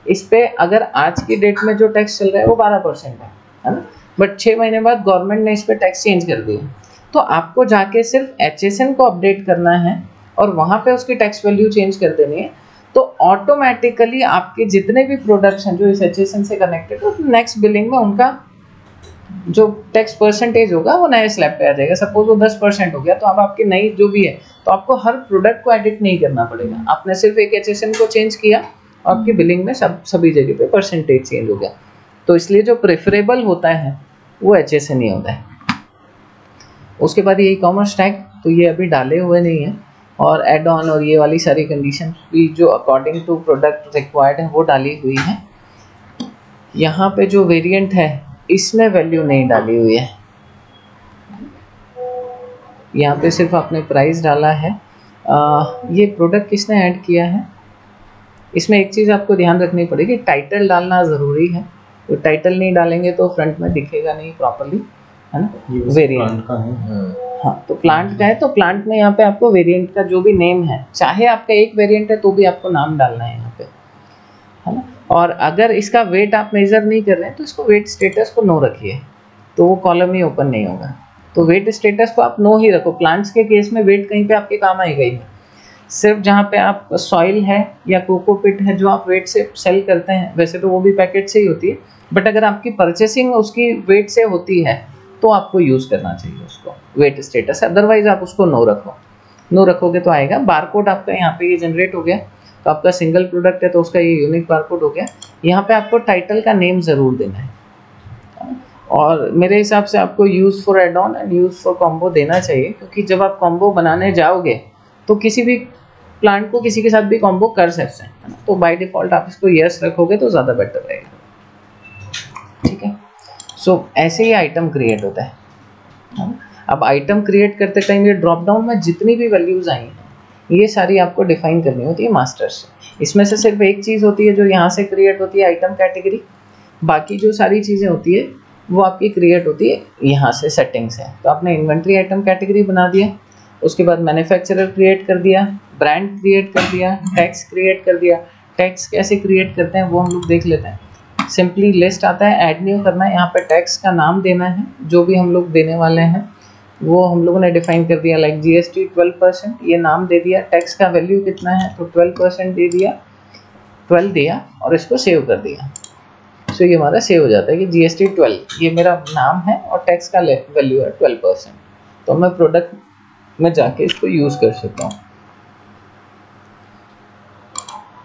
[SPEAKER 1] इस पे अगर आज की डेट में जो टैक्स चल रहा है वो 12% है ना, बट 6 महीने बाद गवर्नमेंट ने इस पे टैक्स चेंज कर दिया, तो आपको जाके सिर्फ HSN को अपडेट करना है और वहाँ पे उसकी टैक्स वैल्यू चेंज कर देनी है। तो ऑटोमेटिकली आपके जितने भी प्रोडक्ट्स हैं जो इस HSN से कनेक्टेड है, नेक्स्ट बिलिंग में उनका जो टैक्स परसेंटेज होगा वो नए स्लैब पे आ जाएगा। सपोज वो 10% हो गया, तो अब आपकी नई जो भी है, तो आपको हर प्रोडक्ट को एडिट नहीं करना पड़ेगा, आपने सिर्फ एक HSN को चेंज किया और आपकी बिलिंग में सभी जगह पे परसेंटेज चेंज हो गया। तो इसलिए जो प्रेफरेबल होता है वो HSN ही होता है। उसके बाद ये ई-कॉमर्स टैग, तो ये अभी डाले हुए नहीं है, और एड ऑन और ये वाली सारी कंडीशन भी जो अकॉर्डिंग टू प्रोडक्ट रिक्वायर्ड है वो डाली हुई है। यहाँ पे जो वेरिएंट है इसमें वैल्यू नहीं डाली हुई है, यहाँ पे सिर्फ आपने प्राइस डाला है। ये प्रोडक्ट किसने ऐड किया है, इसमें एक चीज़ आपको ध्यान रखनी पड़ेगी, टाइटल डालना ज़रूरी है। तो टाइटल नहीं डालेंगे तो फ्रंट में दिखेगा नहीं प्रॉपरली, है ना। वेरिएंट का है, हाँ, तो प्लांट का है तो प्लांट में यहाँ पे आपको वेरिएंट का जो भी नेम है, चाहे आपका एक वेरिएंट है तो भी आपको नाम डालना है यहाँ पे, है ना। और अगर इसका वेट आप मेजर नहीं कर रहे हैं तो इसको वेट स्टेटस को नो रखिए, तो वो कॉलम ही ओपन नहीं होगा। तो वेट स्टेटस को आप नो ही रखो। प्लांट्स के केस में वेट कहीं पे आपके काम आएगा ही नहीं, सिर्फ जहाँ पे आप सॉइल है या कोकोपिट है जो आप वेट से सेल करते हैं, वैसे तो वो भी पैकेट से ही होती है, बट अगर आपकी परचेसिंग उसकी वेट से होती है तो आपको यूज़ करना चाहिए उसको वेट स्टेटस, अदरवाइज आप उसको नो रखो। नो रखोगे तो आएगा। बारकोड आपका यहाँ पे ये जनरेट हो गया, तो आपका सिंगल प्रोडक्ट है तो उसका ये यूनिक बारकोड हो गया। यहाँ पे आपको टाइटल का नेम ज़रूर देना है, और मेरे हिसाब से आपको use for add on and use for combo देना चाहिए, क्योंकि जब आप कॉम्बो बनाने जाओगे तो किसी भी प्लांट को किसी के साथ भी कॉम्बो कर सकते हैं, है ना। तो बाय डिफ़ॉल्ट आप इसको यस रखोगे तो ज़्यादा बेटर रहेगा, ठीक है। सो ऐसे ही आइटम क्रिएट होता है ना। अब आइटम क्रिएट करते टाइम ये ड्रॉप डाउन में जितनी भी वैल्यूज़ आई हैं ये सारी आपको डिफाइन करनी होती है मास्टर से। इसमें से सिर्फ एक चीज़ होती है जो यहाँ से क्रिएट होती है, आइटम कैटेगरी। बाकी जो सारी चीज़ें होती है वो आपकी क्रिएट होती है यहाँ से, सेटिंग्स है। तो आपने इन्वेंट्री आइटम कैटेगरी बना दिया, उसके बाद मैन्युफैक्चरर क्रिएट कर दिया, ब्रांड क्रिएट कर दिया, टैक्स क्रिएट कर दिया। टैक्स कैसे क्रिएट करते हैं वो हम लोग देख लेते हैं। सिंपली लिस्ट आता है, ऐड न्यू करना है, यहाँ पे टैक्स का नाम देना है जो भी हम लोग देने वाले हैं वो हम लोगों ने डिफाइन कर दिया, लाइक जीएसटी 12%, ये नाम दे दिया। टैक्स का वैल्यू कितना है तो 12% दे दिया, 12 दिया और इसको सेव कर दिया। सो ये हमारा सेव हो जाता है कि जीएसटी 12 ये मेरा नाम है और टैक्स का वैल्यू है 12%। तो मैं प्रोडक्ट में जाके इसको यूज़ कर सकता हूँ।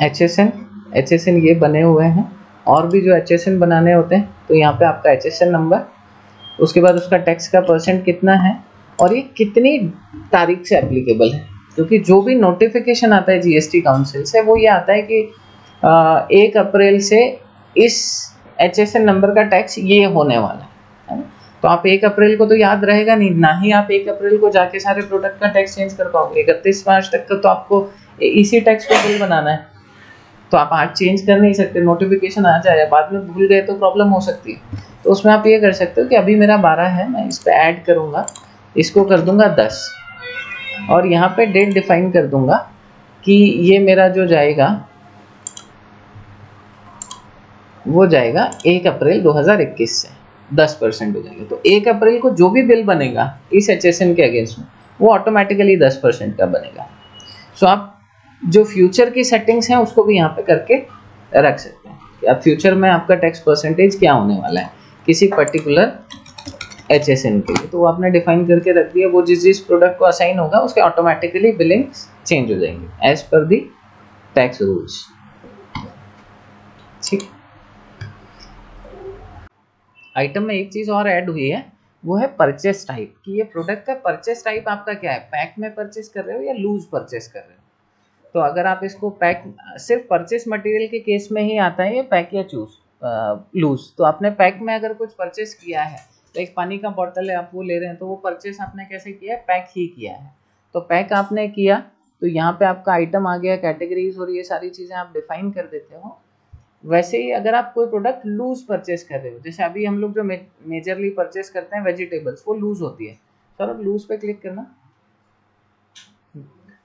[SPEAKER 1] HSN ये बने हुए हैं, और भी जो HSN बनाने होते हैं तो यहाँ पे आपका HSN नंबर, उसके बाद उसका टैक्स का परसेंट कितना है और ये कितनी तारीख से एप्लीकेबल है। क्योंकि जो भी नोटिफिकेशन आता है जीएसटी काउंसिल से वो ये आता है कि 1 अप्रैल से इस HSN नंबर का टैक्स ये होने वाला है ना। तो आप 1 अप्रैल को तो याद रहेगा नहीं, ना ही आप 1 अप्रैल को जाके सारे प्रोडक्ट का टैक्स चेंज कर पाओगे। 31 मार्च तक का तो आपको इसी टैक्स को बिल बनाना है, तो आप आज चेंज कर नहीं सकते। नोटिफिकेशन आ जाए, बाद में भूल गए तो प्रॉब्लम हो सकती है। तो उसमें आप ये कर सकते हो कि अभी मेरा 12 है, मैं इस पर ऐड करूँगा, इसको कर दूंगा 10 और यहाँ पे डेट डिफाइन कर दूंगा कि ये मेरा जो जाएगा वो जाएगा 1 अप्रैल 2021 से 10% हो जाएगा। तो 1 अप्रैल को जो भी बिल बनेगा इस HSN के अगेंस्ट में वो ऑटोमेटिकली 10% का बनेगा। सो आप जो फ्यूचर की सेटिंग्स हैं उसको भी यहाँ पे करके रख सकते हैं कि अब फ्यूचर में आपका टैक्स परसेंटेज क्या होने वाला है किसी पर्टिकुलर HSN के लिए। तो वो आपने डिफाइन करके रख दिया, वो जिस जिस प्रोडक्ट को असाइन होगा उसके ऑटोमेटिकली बिलिंग चेंज हो जाएंगे as per the tax rules, ठीक। आइटम में एक चीज़ और ऐड हुई है, वो है परचेस टाइप, कि ये प्रोडक्ट का परचेस टाइप आपका क्या है, पैक में परचेस कर रहे हो या लूज परचेस कर रहे हो। तो अगर आप इसको पैक, सिर्फ परचेस मटेरियल के केस में ही आता है ये पैक या लूज। तो आपने पैक में अगर कुछ परचेस किया है, तो एक पानी का बॉटल है आप वो ले रहे हैं, तो वो परचेस आपने कैसे किया है, पैक ही किया है। तो पैक आपने किया तो यहाँ पे आपका आइटम आ गया, कैटेगरीज और ये सारी चीज़ें आप डिफाइन कर देते हो। वैसे ही अगर आप कोई प्रोडक्ट लूज परचेस कर रहे हो, जैसे अभी हम लोग जो मेजरली परचेस करते हैं वेजिटेबल्स, वो लूज होती है। सर अब लूज पे क्लिक करना,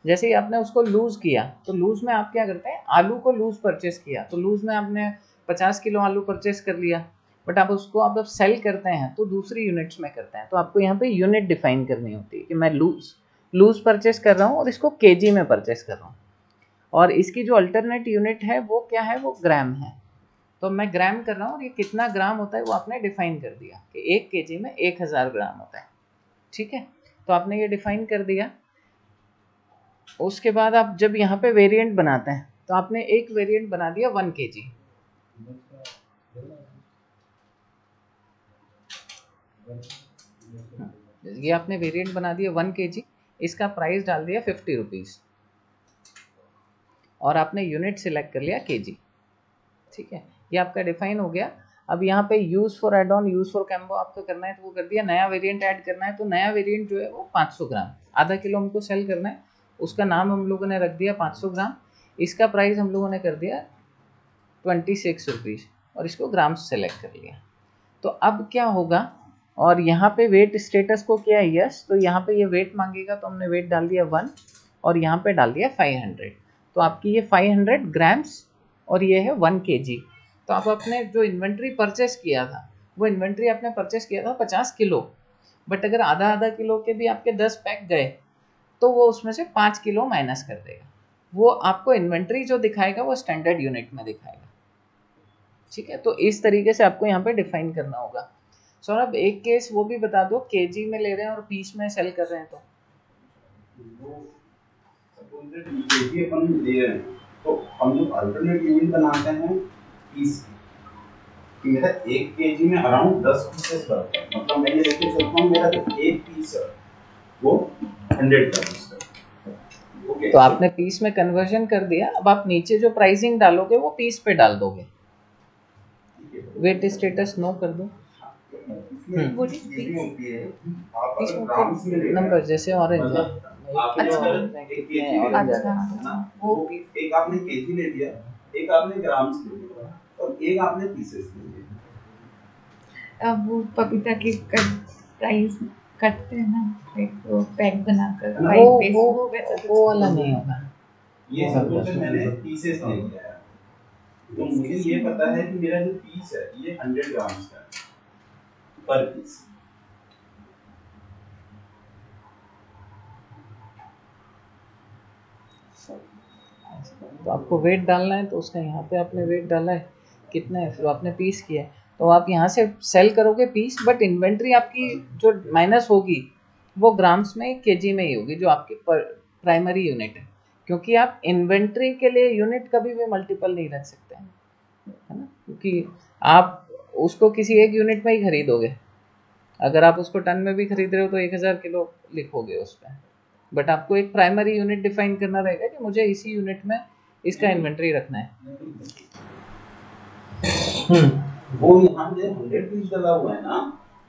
[SPEAKER 1] जैसे ही आपने उसको लूज किया तो लूज में आप क्या करते हैं, आलू को लूज परचेस किया तो लूज में आपने 50 किलो आलू परचेस कर लिया, बट आप उसको आप जब सेल करते हैं तो दूसरी यूनिट्स में करते हैं। तो आपको यहाँ पे यूनिट डिफाइन करनी होती है कि मैं लूज परचेस कर रहा हूँ और इसको केजी में परचेस कर रहा हूँ, और इसकी जो अल्टरनेट यूनिट है वो क्या है, वो ग्राम है। तो मैं ग्राम कर रहा हूँ और ये कितना ग्राम होता है वो आपने डिफाइन कर दिया कि 1 केजी में 1000 ग्राम होता है, ठीक है। तो आपने ये डिफाइन कर दिया। उसके बाद आप जब यहाँ पे वेरिएंट बनाते हैं तो आपने एक वेरिएंट बना दिया 1 kg, ये आपने वेरिएंट बना दिया 1 kg, इसका प्राइस डाल दिया 50 रुपीज़ और आपने यूनिट सिलेक्ट कर लिया kg, ठीक है। ये आपका डिफाइन हो गया। अब यहाँ पे use for add on, use for combo आपको करना है तो वो कर दिया। नया वेरिएंट ऐड करना है तो नया वेरिएंट जो है वो 500 ग्राम, आधा किलो हमको सेल करना है, उसका नाम हम लोगों ने रख दिया 500 ग्राम। इसका प्राइस हम लोगों ने कर दिया 26 रुपीज़ और इसको ग्राम्स सेलेक्ट कर लिया। तो अब क्या होगा, और यहाँ पे वेट स्टेटस को किया है यस, तो यहाँ पे ये वेट मांगेगा तो हमने वेट डाल दिया 1 और यहाँ पे डाल दिया 500। तो आपकी ये 500 ग्राम्स और ये है 1 kg। तो आप अपने जो इन्वेंट्री परचेस किया था, वो इन्वेंट्री आपने परचेस किया था 50 किलो, बट अगर आधा आधा किलो के भी आपके 10 पैक गए तो वो उसमें से 5 किलो माइनस कर देगा। वो आपको इन्वेंट्री जो दिखाएगा वो स्टैंडर्ड यूनिट में दिखाएगा। ठीक है, तो इस तरीके से आपको यहाँ पे डिफाइन करना होगा। सौरभ एक केस वो भी बता दो, केजी में ले रहे हैं और पीस में सेल कर रहे हैं तो
[SPEAKER 3] केजी अपन ले रहे हैं तो हम लोग अल्टरनेट यूनिट बनाते हैं पीस की। मेरा 1 केजी में अराउंड 10 पीसेस बनता है, मतलब मैं ये लेके चलता हूँ मेरा जो एक पीस है वो 100 ग्राम्स का। ओके,
[SPEAKER 1] तो आपने पीस में कन्वर्जन कर दिया। अब आप नीचे जो प्राइसिंग डालोगे वो पीस पे डाल दोगे। वेट स्टेटस नो कर दो। नंबर जैसे ऑरेंज है,
[SPEAKER 3] वो एक आपने केजी ले लिया, एक आपने ग्राम्स ले लिया और एक आपने पीसेस ले लिया।
[SPEAKER 2] अब वो पपीता के प्राइस कटते हैं ना, एक वो पैक बनाकर
[SPEAKER 1] वो वाला नहीं होगा।
[SPEAKER 3] ये सपोज मैंने पीसेस ले लिया है तो मुझे ये पता है कि मेरा जो पीस है ये 100 ग्राम्स का है पर पीस।
[SPEAKER 1] तो आपको वेट डालना है तो उसका यहाँ पे आपने वेट डाला है कितना है, फिर आपने पीस किया है तो आप यहाँ से सेल करोगे पीस, बट इन्वेंट्री आपकी जो माइनस होगी वो ग्राम्स में केजी में ही होगी जो आपकी प्राइमरी यूनिट है, क्योंकि आप इन्वेंट्री के लिए यूनिट कभी भी मल्टीपल नहीं रख सकते हैं, है ना, क्योंकि आप उसको किसी एक यूनिट में ही खरीदोगे। अगर आप उसको टन में भी खरीद रहे हो तो 1000 किलो लिखोगे उस पर, बट आपको एक प्राइमरी यूनिट डिफाइन करना रहेगा कि मुझे इसी यूनिट में इसका इन्वेंट्री रखना है।
[SPEAKER 3] वो यहाँ पे 100 पीस डाला हुआ है ना,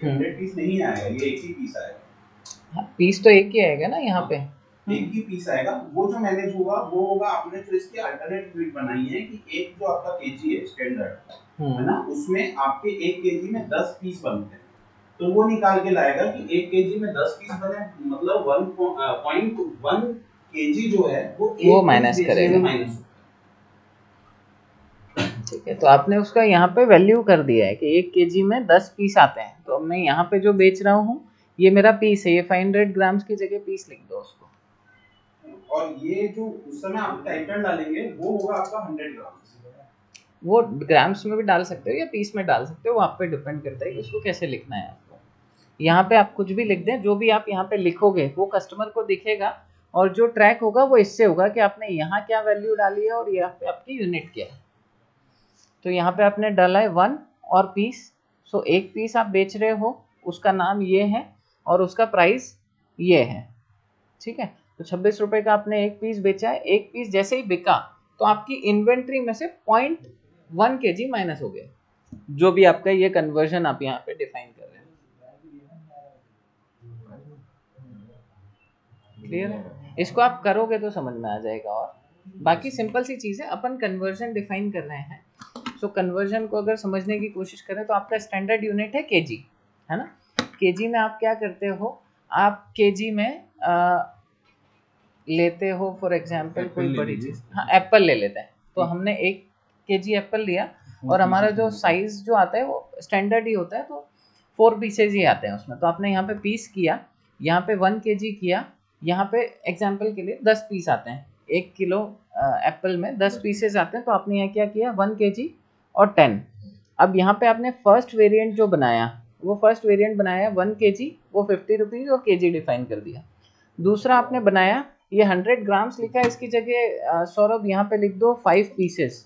[SPEAKER 3] 100 पीस नहीं आएगा, ये एक ही पीस आएगा।
[SPEAKER 1] पीस तो एक ही आएगा ना यहाँ पे,
[SPEAKER 3] एक ही पीस आएगा। वो जो मैनेज होगा वो होगा आपने जो इसकी अल्टरनेट यूनिट बनाई है कि एक जो आपका केजी है स्टैंडर्ड, है ना, उसमें आपके 1 केजी में 10 पीस बनते हैं, तो वो निकाल के लाएगा कि 1 केजी में 10 पीस बने, मतलब 1.1 केजी जो है वो
[SPEAKER 1] माइनस करेगा। ठीक है, तो आपने उसका यहाँ पे वैल्यू कर दिया है कि 1 केजी में 10 पीस आते हैं, तो अब मैं यहाँ पे जो बेच रहा हूँ ये मेरा पीस है, ये 500 ग्राम्स की जगह पीस लिख दो उसको।
[SPEAKER 3] और ये जो उस समय आप टाइटल डालेंगे वो होगा आपका 100 ग्राम्स।
[SPEAKER 1] वो ग्राम्स में भी डाल सकते हो या पीस में डाल सकते हो, वो आप पे डिपेंड करता है कि उसको कैसे लिखना है आपको। यहाँ पे आप कुछ भी लिख दें, जो भी आप यहाँ पे लिखोगे वो कस्टमर को दिखेगा और जो ट्रैक होगा वो इससे होगा कि आपने यहाँ क्या वैल्यू डाली है और यहाँ पे आपकी यूनिट क्या है। तो यहाँ पे आपने डाला है 1 और पीस, सो एक पीस आप बेच रहे हो, उसका नाम ये है और उसका प्राइस ये है। ठीक है, तो 26 रुपये का आपने एक पीस बेचा है। एक पीस जैसे ही बिका तो आपकी इन्वेंट्री में से 0.1 kg माइनस हो गया, जो भी आपका ये कन्वर्जन आप यहाँ पे डिफाइन कर रहे हैं। क्लियर है? इसको आप करोगे तो समझ में आ जाएगा। और बाकी सिंपल सी चीज़ है, अपन कन्वर्जन डिफाइन कर रहे हैं, सो कन्वर्जन को अगर समझने की कोशिश करें तो आपका स्टैंडर्ड यूनिट है केजी, है ना। केजी में आप क्या करते हो, आप केजी में लेते हो फॉर एग्जांपल कोई बड़ी चीज़, हाँ एप्पल ले लेते हैं, तो हमने 1 केजी एप्पल लिया और हमारा जो साइज़ जो आता है वो स्टैंडर्ड ही होता है, तो 4 पीसेज ही आते हैं उसमें। तो आपने यहाँ पे पीस किया, यहाँ पे 1 केजी किया, यहाँ पे एग्जांपल के लिए 10 पीस आते हैं, 1 किलो एप्पल में 10 पीसेज आते हैं, तो आपने यहाँ क्या किया 1 केजी और 10। अब यहाँ पे आपने फर्स्ट वेरिएंट जो बनाया वो फर्स्ट वेरिएंट बनाया 1 केजी, वो 50 रुपीज़ और केजी डिफाइन कर दिया। दूसरा आपने बनाया ये 100 ग्राम्स लिखा है, इसकी जगह सौरभ यहाँ पे लिख दो 5 पीसेस।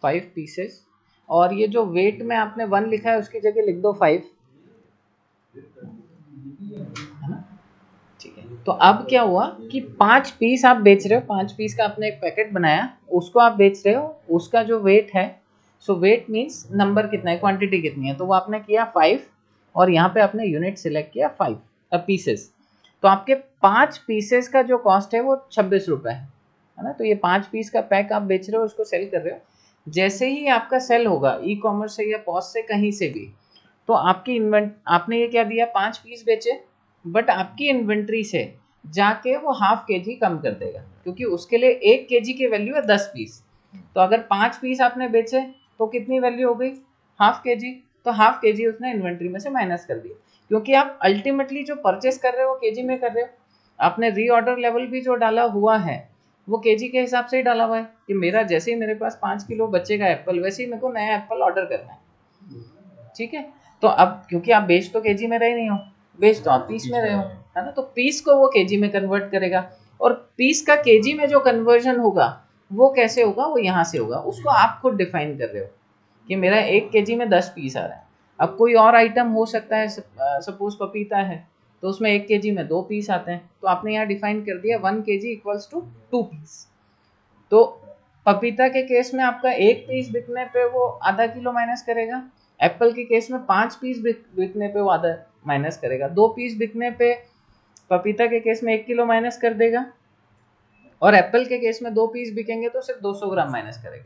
[SPEAKER 1] फाइव पीसेस, और ये जो वेट में आपने 1 लिखा है उसकी जगह लिख दो 5, ठीक है। तो अब क्या हुआ कि 5 पीस आप बेच रहे हो, 5 पीस का आपने एक पैकेट बनाया, उसको आप बेच रहे हो, उसका जो वेट है, सो वेट मीन्स नंबर कितना है, क्वांटिटी कितनी है, तो वो आपने किया 5 और यहाँ पे आपने यूनिट सिलेक्ट किया 5 पीसेस। तो आपके 5 पीसेस का जो कॉस्ट है वो 26 रुपये है ना। तो ये 5 पीस का पैक आप बेच रहे हो, उसको सेल कर रहे हो। जैसे ही आपका सेल होगा ई कॉमर्स से या पॉस से कहीं से भी, तो आपकी आपने ये क्या दिया, 5 पीस बेचे, बट आपकी इन्वेंट्री से जाके वो ½ kg कम कर देगा, क्योंकि उसके लिए 1 kg की वैल्यू है 10 पीस। तो अगर 5 पीस आपने बेचे तो कितनी वैल्यू हो गई, ½ kg। तो ½ kg उसने इन्वेंट्री में से माइनस कर दिया, क्योंकि आप अल्टीमेटली जो परचेस कर रहे हो केजी में कर रहे हो। आपने रीऑर्डर लेवल भी जो डाला हुआ है वो केजी के हिसाब से ही डाला हुआ है, कि मेरा जैसे ही मेरे पास 5 किलो बचेगा एप्पल, वैसे ही मेरे को नया एप्पल ऑर्डर करना है, ठीक है। तो अब क्योंकि आप बेच तो केजी में रहे नहीं हो, बेच तो आप पीस में रहे हो, है ना। तो पीस को वो केजी में कन्वर्ट करेगा, और पीस का केजी में जो कन्वर्जन होगा वो कैसे होगा, वो यहाँ से होगा, उसको आप खुद डिफाइन कर रहे हो कि मेरा 1 केजी में 10 पीस आ रहा है। अब कोई और आइटम हो सकता है, सपोज पपीता है, तो उसमें 1 केजी में 2 पीस आते हैं, तो आपने यहाँ डिफाइन कर दिया 1 केजी इक्वल्स टू 2 पीस। तो पपीता के केस में आपका 1 पीस बिकने पे वो आधा किलो माइनस करेगा, एप्पल के केस में 5 पीस बिकने पे वो आधा माइनस करेगा, 2 पीस बिकने पे पपीता के केस में 1 किलो माइनस कर देगा, और एप्पल के केस में 2 पीस बिकेंगे तो सिर्फ 200 ग्राम माइनस करेगा,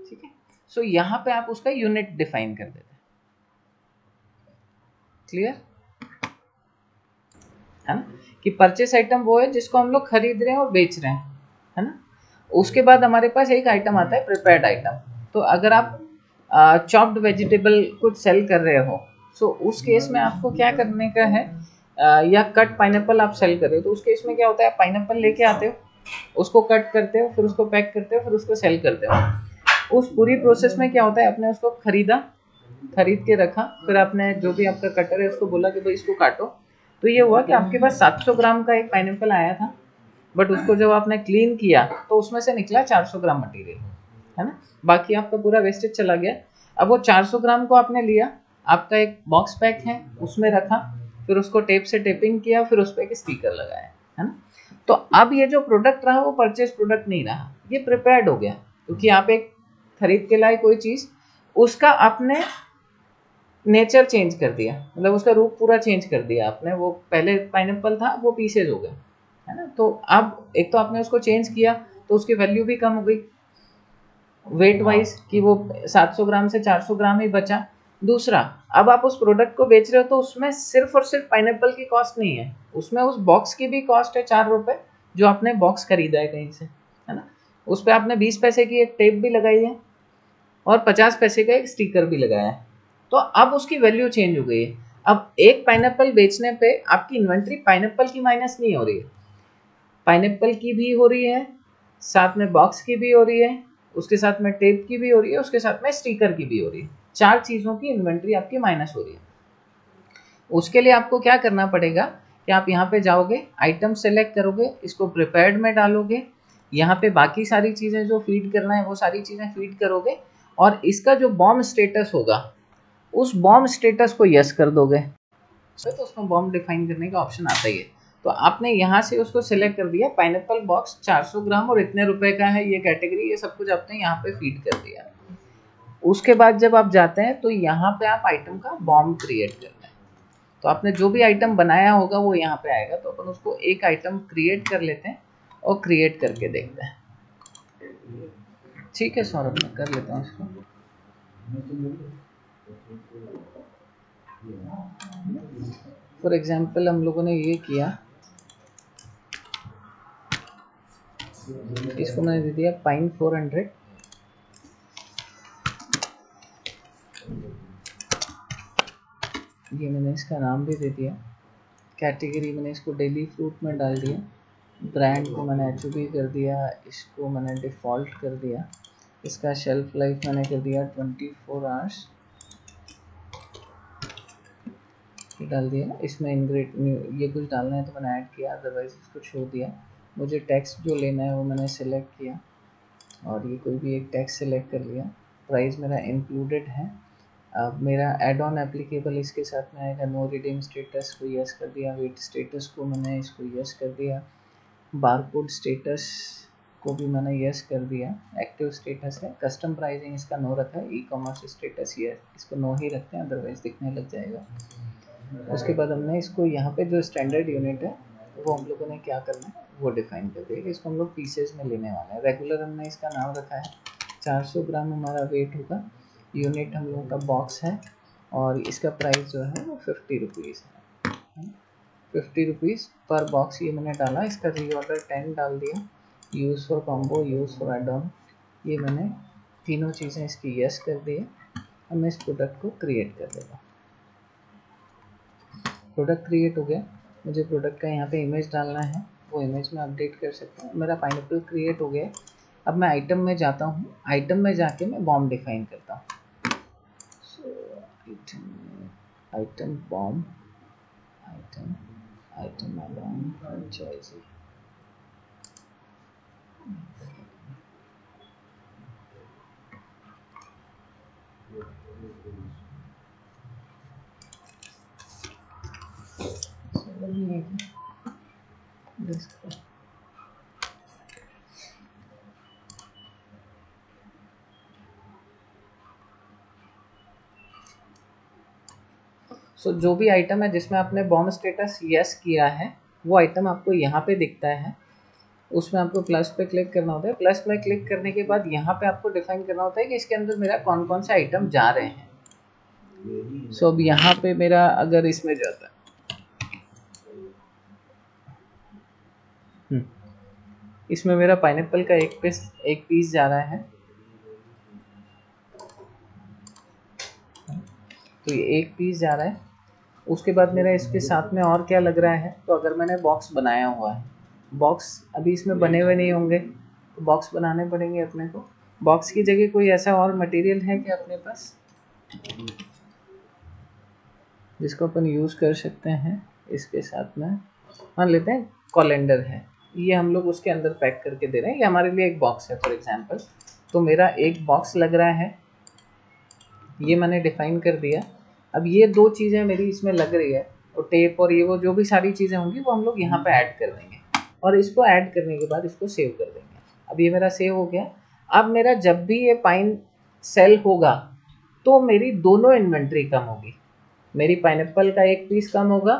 [SPEAKER 1] ठीक है। सो यहाँ पे आप उसका यूनिट डिफाइन कर देते हैं। क्लियर है ना, कि परचेस आइटम वो है जिसको हम लोग खरीद रहे हैं और बेच रहे हैं, है ना। उसके बाद हमारे पास एक आइटम आता है प्रिपेयर्ड आइटम। तो अगर आप चॉप्ड वेजिटेबल कुछ सेल कर रहे हो, सो उस केस में आपको क्या करने का है, या कट पाइनएप्पल आप सेल कर रहे हो, तो उस केस में क्या होता है, पाइनएप्पल लेके आते हो, उसको कट करते हो, फिर उसको पैक करते हो, फिर उसको सेल करते हो। उस पूरी प्रोसेस में क्या होता है, आपने उसको खरीद के रखा, फिर आपने जो भी आपका कटर है उसको बोला कि भाई इसको काटो, तो ये हुआ कि आपके पास 700 ग्राम का एक पाइनएप्पल आया था, बट उसको जब आपने क्लीन किया तो उसमें से निकला 400 ग्राम मटेरियल, है ना। बाकी आपका पूरा वेस्टेज चला गया। अब वो 400 ग्राम को आपने लिया, आपका एक बॉक्स पैक है उसमें रखा, फिर उसको टेप से टेपिंग किया, फिर उस पर एक स्टिकर लगाया, है ना। तो अब ये जो प्रोडक्ट रहा वो परचेज प्रोडक्ट नहीं रहा, ये प्रिपेयर्ड हो गया, क्योंकि आप एक खरीद के लाए कोई चीज़, उसका आपने नेचर चेंज कर दिया, मतलब उसका रूप पूरा चेंज कर दिया आपने। वो पहले पाइनएप्पल था, वो पीसेज हो गए, है ना। तो अब एक तो आपने उसको चेंज किया तो उसकी वैल्यू भी कम हो गई वेट वाइज, कि वो 700 ग्राम से 400 ग्राम ही बचा। दूसरा, अब आप उस प्रोडक्ट को बेच रहे हो तो उसमें सिर्फ और सिर्फ पाइनएप्पल की कॉस्ट नहीं है, उसमें उस बॉक्स की भी कॉस्ट है 4 रुपये, जो आपने बॉक्स खरीदा है कहीं से, है ना। उस पर आपने 20 पैसे की एक टेप भी लगाई है और 50 पैसे का एक स्टिकर भी लगाया है। तो अब उसकी वैल्यू चेंज हो गई है। अब एक पाइनएप्पल बेचने पे आपकी इन्वेंट्री पाइनएप्पल की माइनस नहीं हो रही है, पाइनएप्पल की भी हो रही है, साथ में बॉक्स की भी हो रही है, उसके साथ में टेप की भी हो रही है, उसके साथ में स्टिकर की भी हो रही है। 4 चीज़ों की इन्वेंट्री आपकी माइनस हो रही है। उसके लिए आपको क्या करना पड़ेगा कि आप यहाँ पे जाओगे, आइटम सेलेक्ट करोगे, इसको प्रिपेयर्ड में डालोगे, यहाँ पे बाकी सारी चीज़ें जो फीड करना है वो सारी चीज़ें फीड करोगे, और इसका जो बॉम्ब स्टेटस होगा उस बॉम्ब स्टेटस को यस कर दोगे, तो उसमें बॉम्ब डिफाइन करने का ऑप्शन आता ही है। तो आपने यहाँ से उसको सिलेक्ट कर दिया, पाइनएप्पल बॉक्स 400 ग्राम और इतने रुपए का है, ये कैटेगरी, ये सब कुछ आपने यहाँ पे फीड कर दिया। उसके बाद जब आप जाते हैं तो यहाँ पे आप आइटम का बॉम्ब क्रिएट करना है, तो आपने जो भी आइटम बनाया होगा वो यहाँ पे आएगा। तो अपन उसको एक आइटम क्रिएट कर लेते हैं और क्रिएट करके देखते हैं। ठीक है सौरभ, मैं कर लेता हूँ इसको। फॉर एग्जाम्पल हम लोगों ने ये किया, इसको मैंने दे दिया पाइन 400, ये मैंने इसका नाम भी दे दिया, कैटेगरी मैंने इसको डेली फ्रूट में डाल दिया, ब्रांड को मैंने HUB कर दिया, इसको मैंने डिफ़ॉल्ट कर दिया, इसका शेल्फ लाइफ मैंने कर दिया 24 आवर्स डाल दिया। इसमें ये कुछ डालना है तो मैंने ऐड किया, अदरवाइज इसको छोड़ दिया। मुझे टेक्स्ट जो लेना है वो मैंने सेलेक्ट किया और ये कोई भी एक टेक्स्ट सेलेक्ट कर लिया। प्राइस मेरा इंक्लूडेड है, अब मेरा एड ऑन एप्लीकेबल इसके साथ में आएगा, नो रिडीम स्टेटस को यस कर दिया, वेट स्टेटस को मैंने इसको यस कर दिया, बारकोड स्टेटस को भी मैंने यस कर दिया, एक्टिव स्टेटस है, कस्टम प्राइसिंग इसका नो रखा है, ई कॉमर्स स्टेटस ये इसको नो ही रखते हैं अदरवाइज दिखने लग जाएगा। उसके बाद हमने इसको यहाँ पे जो स्टैंडर्ड यूनिट है वो हम लोगों ने क्या करना है वो डिफाइन कर दिया कि इसको हम लोग पीसेज में लेने वाले हैं। रेगुलर हमने इसका नाम रखा है, 400 ग्राम हमारा वेट होगा, यूनिट हम लोगों का बॉक्स है और इसका प्राइस जो है वो 50 रुपीज़ है, 50 रुपीज़ पर बॉक्स ये मैंने डाला। इसका रीऑर्डर 10 डाल दिया, use for combo, use for add on, ये मैंने तीनों चीज़ें इसकी यस कर दी है। अब मैं इस प्रोडक्ट को क्रिएट कर देगा, प्रोडक्ट क्रिएट हो गया। मुझे प्रोडक्ट का यहाँ पे इमेज डालना है, वो इमेज में अपडेट कर सकता हूँ। मेरा पाइनएप्पल क्रिएट हो गया। अब मैं आइटम में जाता हूँ, आइटम में जाके मैं बॉम्ब डिफाइन करता हूँ। So item bomb, item bomb franchisee, so जो भी आइटम है जिसमें आपने बॉम्ब स्टेटस यस किया है वो आइटम आपको यहाँ पे दिखता है। उसमें आपको प्लस पे क्लिक करना होता है। प्लस पे क्लिक करने के बाद यहाँ पे आपको डिफाइन करना होता है कि इसके अंदर मेरा कौन कौन से आइटम जा रहे हैं। सो अब यहाँ पे मेरा अगर इसमें जाता है इसमें मेरा पाइनएप्पल का एक पीस जा रहा है, तो ये एक पीस जा रहा है। उसके बाद मेरा इसके साथ में और क्या लग रहा है, तो अगर मैंने बॉक्स बनाया हुआ है, बॉक्स अभी इसमें बने हुए नहीं होंगे तो बॉक्स बनाने पड़ेंगे अपने को। बॉक्स की जगह कोई ऐसा और मटेरियल है कि अपने पास जिसको अपन यूज़ कर सकते हैं इसके साथ में? मान लेते हैं कैलेंडर है, ये हम लोग उसके अंदर पैक करके दे रहे हैं, ये हमारे लिए एक बॉक्स है फॉर एग्जांपल। तो मेरा एक बॉक्स लग रहा है, ये मैंने डिफाइन कर दिया। अब ये दो चीज़ें मेरी इसमें लग रही है, और टेप और ये वो जो भी सारी चीज़ें होंगी वो हम लोग यहाँ पे ऐड कर देंगे, और इसको ऐड करने के बाद इसको सेव कर देंगे। अब ये मेरा सेव हो गया। अब मेरा जब भी ये पाइन सेल होगा तो मेरी दोनों इन्वेंट्री कम होगी, मेरी पाइनएप्पल का एक पीस कम होगा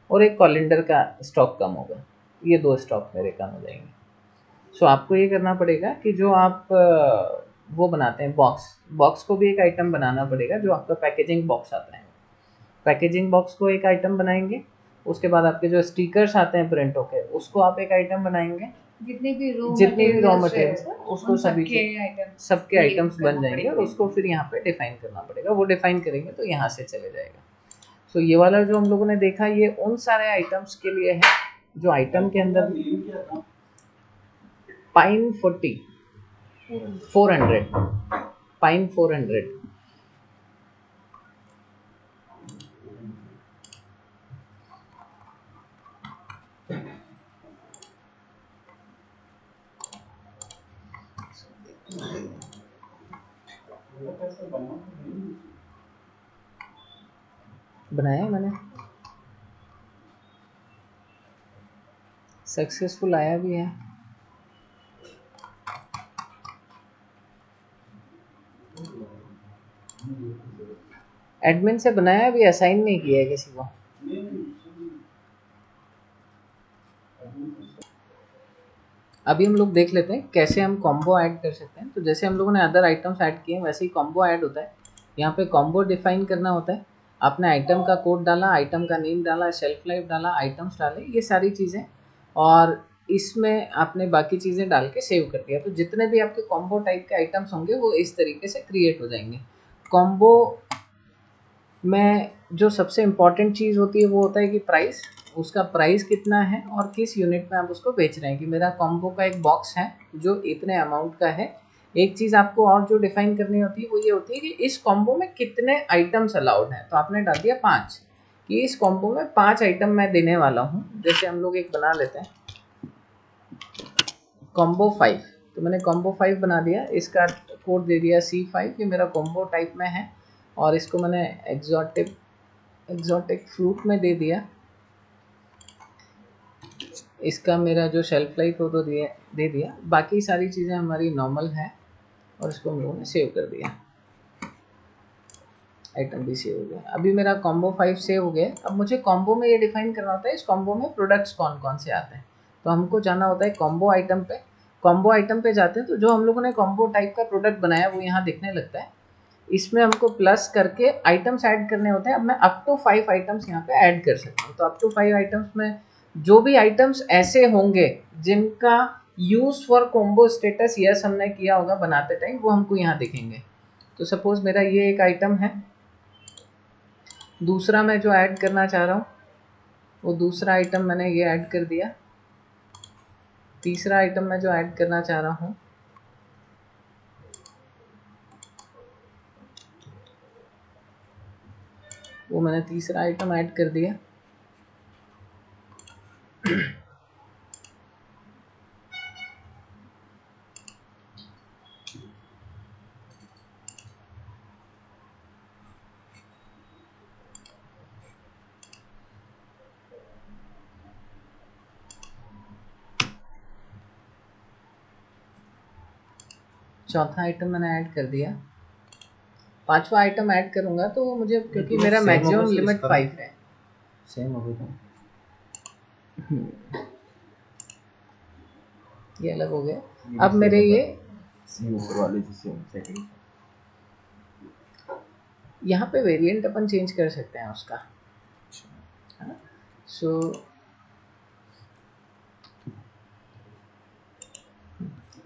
[SPEAKER 1] और एक कैलेंडर का स्टॉक कम होगा, ये दो स्टॉक मेरे कम हो जाएंगे। सो आपको ये करना पड़ेगा कि जो आप वो बनाते हैं बॉक्स को भी एक आइटम बनाना पड़ेगा। जो आपका पैकेजिंग बॉक्स आता है, पैकेजिंग बॉक्स को एक आइटम बनाएंगे। उसके बाद आपके जो स्टिकर्स आते हैं प्रिंट होके उसको आप एक आइटम बनाएंगे।
[SPEAKER 2] जितने भी
[SPEAKER 1] रॉ मटेरियल्स है उसको सभी सबके आइटम्स बन जाएंगे, और उसको फिर यहाँ पे डिफाइन करना पड़ेगा। वो डिफाइन करेंगे तो यहाँ से चले जाएगा। सो ये वाला जो हम लोगों ने देखा ये उन सारे आइटम्स के लिए है जो आइटम के अंदर पाइन 400 पाइन 400 बनाया है मैंने, सक्सेसफुल आया भी है। एडमिन से बनाया भी, असाइन नहीं किया है किसी को। अभी हम लोग देख लेते हैं कैसे हम कॉम्बो ऐड कर सकते हैं। तो जैसे हम लोगों ने अदर आइटम्स ऐड किए हैं वैसे ही कॉम्बो ऐड होता है। यहाँ पे कॉम्बो डिफाइन करना होता है। आपने आइटम का कोड डाला, आइटम का नेम डाला, शेल्फ लाइफ डाला, आइटम्स डाले, ये सारी चीज़ें, और इसमें आपने बाकी चीज़ें डाल के सेव कर दिया। तो जितने भी आपके कॉम्बो टाइप के आइटम्स होंगे वो इस तरीके से क्रिएट हो जाएंगे। कॉम्बो में जो सबसे इम्पॉर्टेंट चीज़ होती है वो होता है कि प्राइस, उसका प्राइस कितना है और किस यूनिट में आप उसको बेच रहे हैं। कि मेरा कॉम्बो का एक बॉक्स है जो इतने अमाउंट का है। एक चीज़ आपको और जो डिफाइन करनी होती है वो ये होती है कि इस कॉम्बो में कितने आइटम्स अलाउड हैं। तो आपने डाल दिया 5, कि इस कॉम्बो में 5 आइटम मैं देने वाला हूँ। जैसे हम लोग एक बना लेते हैं कॉम्बो 5, तो मैंने कॉम्बो 5 बना दिया, इसका कोड दे दिया C5, ये मेरा कॉम्बो टाइप में है। और इसको मैंने एग्जॉटिक फ्रूट में दे दिया। इसका मेरा जो शेल्फ लाइफ हो तो दे दिया। बाकी सारी चीज़ें हमारी नॉर्मल है और इसको हम लोगों ने सेव कर दिया। आइटम भी सेव हो गया। अभी मेरा कॉम्बो 5 सेव हो गया। अब मुझे कॉम्बो में ये डिफाइन करना होता है इस कॉम्बो में प्रोडक्ट्स कौन कौन से आते हैं। तो हमको जाना होता है कॉम्बो आइटम पे। कॉम्बो आइटम पे जाते हैं तो जो हम लोगों ने कॉम्बो टाइप का प्रोडक्ट बनाया वो यहाँ दिखने लगता है। इसमें हमको प्लस करके आइटम्स ऐड करने होते हैं। अब मैं अप टू 5 आइटम्स यहाँ पे ऐड कर सकता हूँ। तो अप टू 5 आइटम्स में जो भी आइटम्स ऐसे होंगे जिनका use for combo status yes हमने किया होगा बनाते टाइम, वो हमको यहाँ दिखेंगे। तो सपोज मेरा ये एक आइटम है। दूसरा मैं जो ऐड करना चाह रहा हूँ वो दूसरा आइटम मैंने ये ऐड कर दिया। तीसरा आइटम मैं जो ऐड करना चाह रहा हूँ वो मैंने तीसरा आइटम ऐड कर दिया। चौथा आइटम मैंने ऐड कर दिया। पांचवा आइटम ऐड करूंगा तो मुझे, क्योंकि मेरा मैक्सिमम लिमिट 5 है।
[SPEAKER 4] सेम हो गया।
[SPEAKER 1] ये अलग हो गया। अब मेरे ये
[SPEAKER 4] ऊपर वाले सेम सेटिंग
[SPEAKER 1] यहाँ पे वेरिएंट अपन चेंज कर सकते हैं उसका, है ना। सो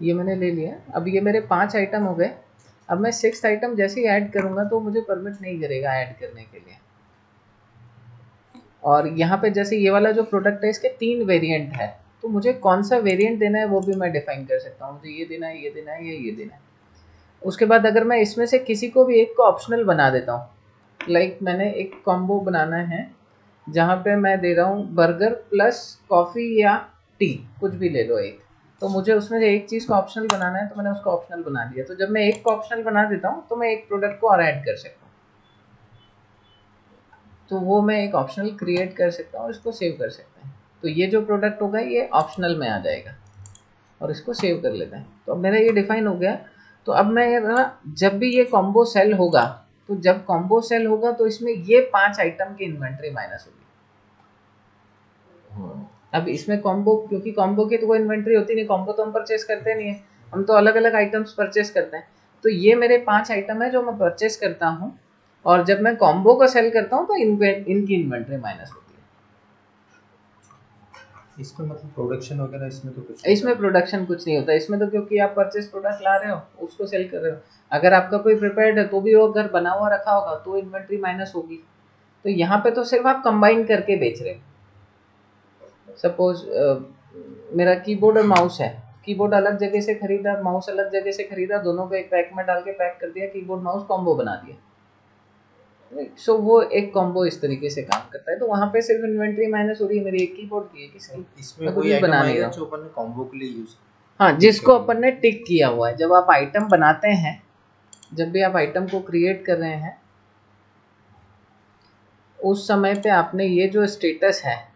[SPEAKER 1] ये मैंने ले लिया। अब ये मेरे 5 आइटम हो गए। अब मैं 6th आइटम जैसे ही ऐड करूँगा तो मुझे परमिट नहीं करेगा ऐड करने के लिए। और यहाँ पे जैसे ये वाला जो प्रोडक्ट है इसके 3 वेरिएंट है, तो मुझे कौन सा वेरिएंट देना है वो भी मैं डिफाइन कर सकता हूँ। मुझे ये देना है, ये देना है, ये देना है। उसके बाद अगर मैं इसमें से किसी को भी एक को ऑप्शनल बना देता हूँ, लाइक मैंने एक कॉम्बो बनाना है जहाँ पे मैं दे रहा हूँ बर्गर प्लस कॉफ़ी या टी, कुछ भी ले लो एक, तो मुझे उसमें से एक चीज़ को ऑप्शनल बनाना है तो मैंने उसको ऑप्शनल बना दिया। तो जब मैं एक को ऑप्शनल बना देता हूँ तो मैं एक प्रोडक्ट को और ऐड कर सकता हूँ। तो वो मैं एक ऑप्शनल क्रिएट कर सकता हूँ और इसको सेव कर सकते हैं। तो ये जो प्रोडक्ट होगा ये ऑप्शनल में आ जाएगा और इसको सेव कर लेते हैं। तो अब मेरा ये डिफाइन हो गया। तो अब मैं जब भी ये कॉम्बो सेल होगा, तो जब कॉम्बो सेल होगा तो इसमें ये 5 आइटम की इन्वेंट्री माइनस होगी। अब इसमें कॉम्बो, क्योंकि कॉम्बो की तो कोई इन्वेंट्री होती नहीं, कॉम्बो तो हम परचेस करते नहीं है, हम तो अलग अलग आइटम्स परचेस करते हैं। तो ये मेरे 5 आइटम है जो मैं परचेस करता हूँ और जब मैं कॉम्बो को सेल करता हूँ तो इनकी इन्वेंट्री माइनस होती है।
[SPEAKER 4] इसमें मतलब प्रोडक्शन वगैरह इसमें तो कुछ,
[SPEAKER 1] इसमें प्रोडक्शन कुछ नहीं होता इसमें, तो क्योंकि आप परचेस प्रोडक्ट ला रहे हो उसको सेल कर रहे हो। अगर आपका कोई प्रिपेयर्ड है तो भी वो अगर बना हुआ रखा होगा तो इन्वेंट्री माइनस होगी। तो यहाँ पे तो सिर्फ आप कंबाइन करके बेच रहे हो। सपोज मेरा कीबोर्ड और माउस है, कीबोर्ड अलग जगह से खरीदा, माउस अलग जगह से खरीदा, दोनों को एक पैक में डाल के पैक कर दिया, कीबोर्ड माउस कॉम्बो बना दिया। सो वो एक कॉम्बो इस तरीके से काम करता है। तो वहाँ पे सिर्फ इन्वेंट्री माइनस हो रही है मेरी एक कीबोर्ड की, किसकी,
[SPEAKER 4] इसमें कोई आइटम आएगा जो अपन ने कॉम्बो के लिए यूज,
[SPEAKER 1] हाँ, जिसको अपन ने टिक किया हुआ है। जब आप आइटम बनाते हैं, जब भी आप आइटम को क्रिएट कर रहे हैं उस समय पे आपने ये जो स्टेटस है,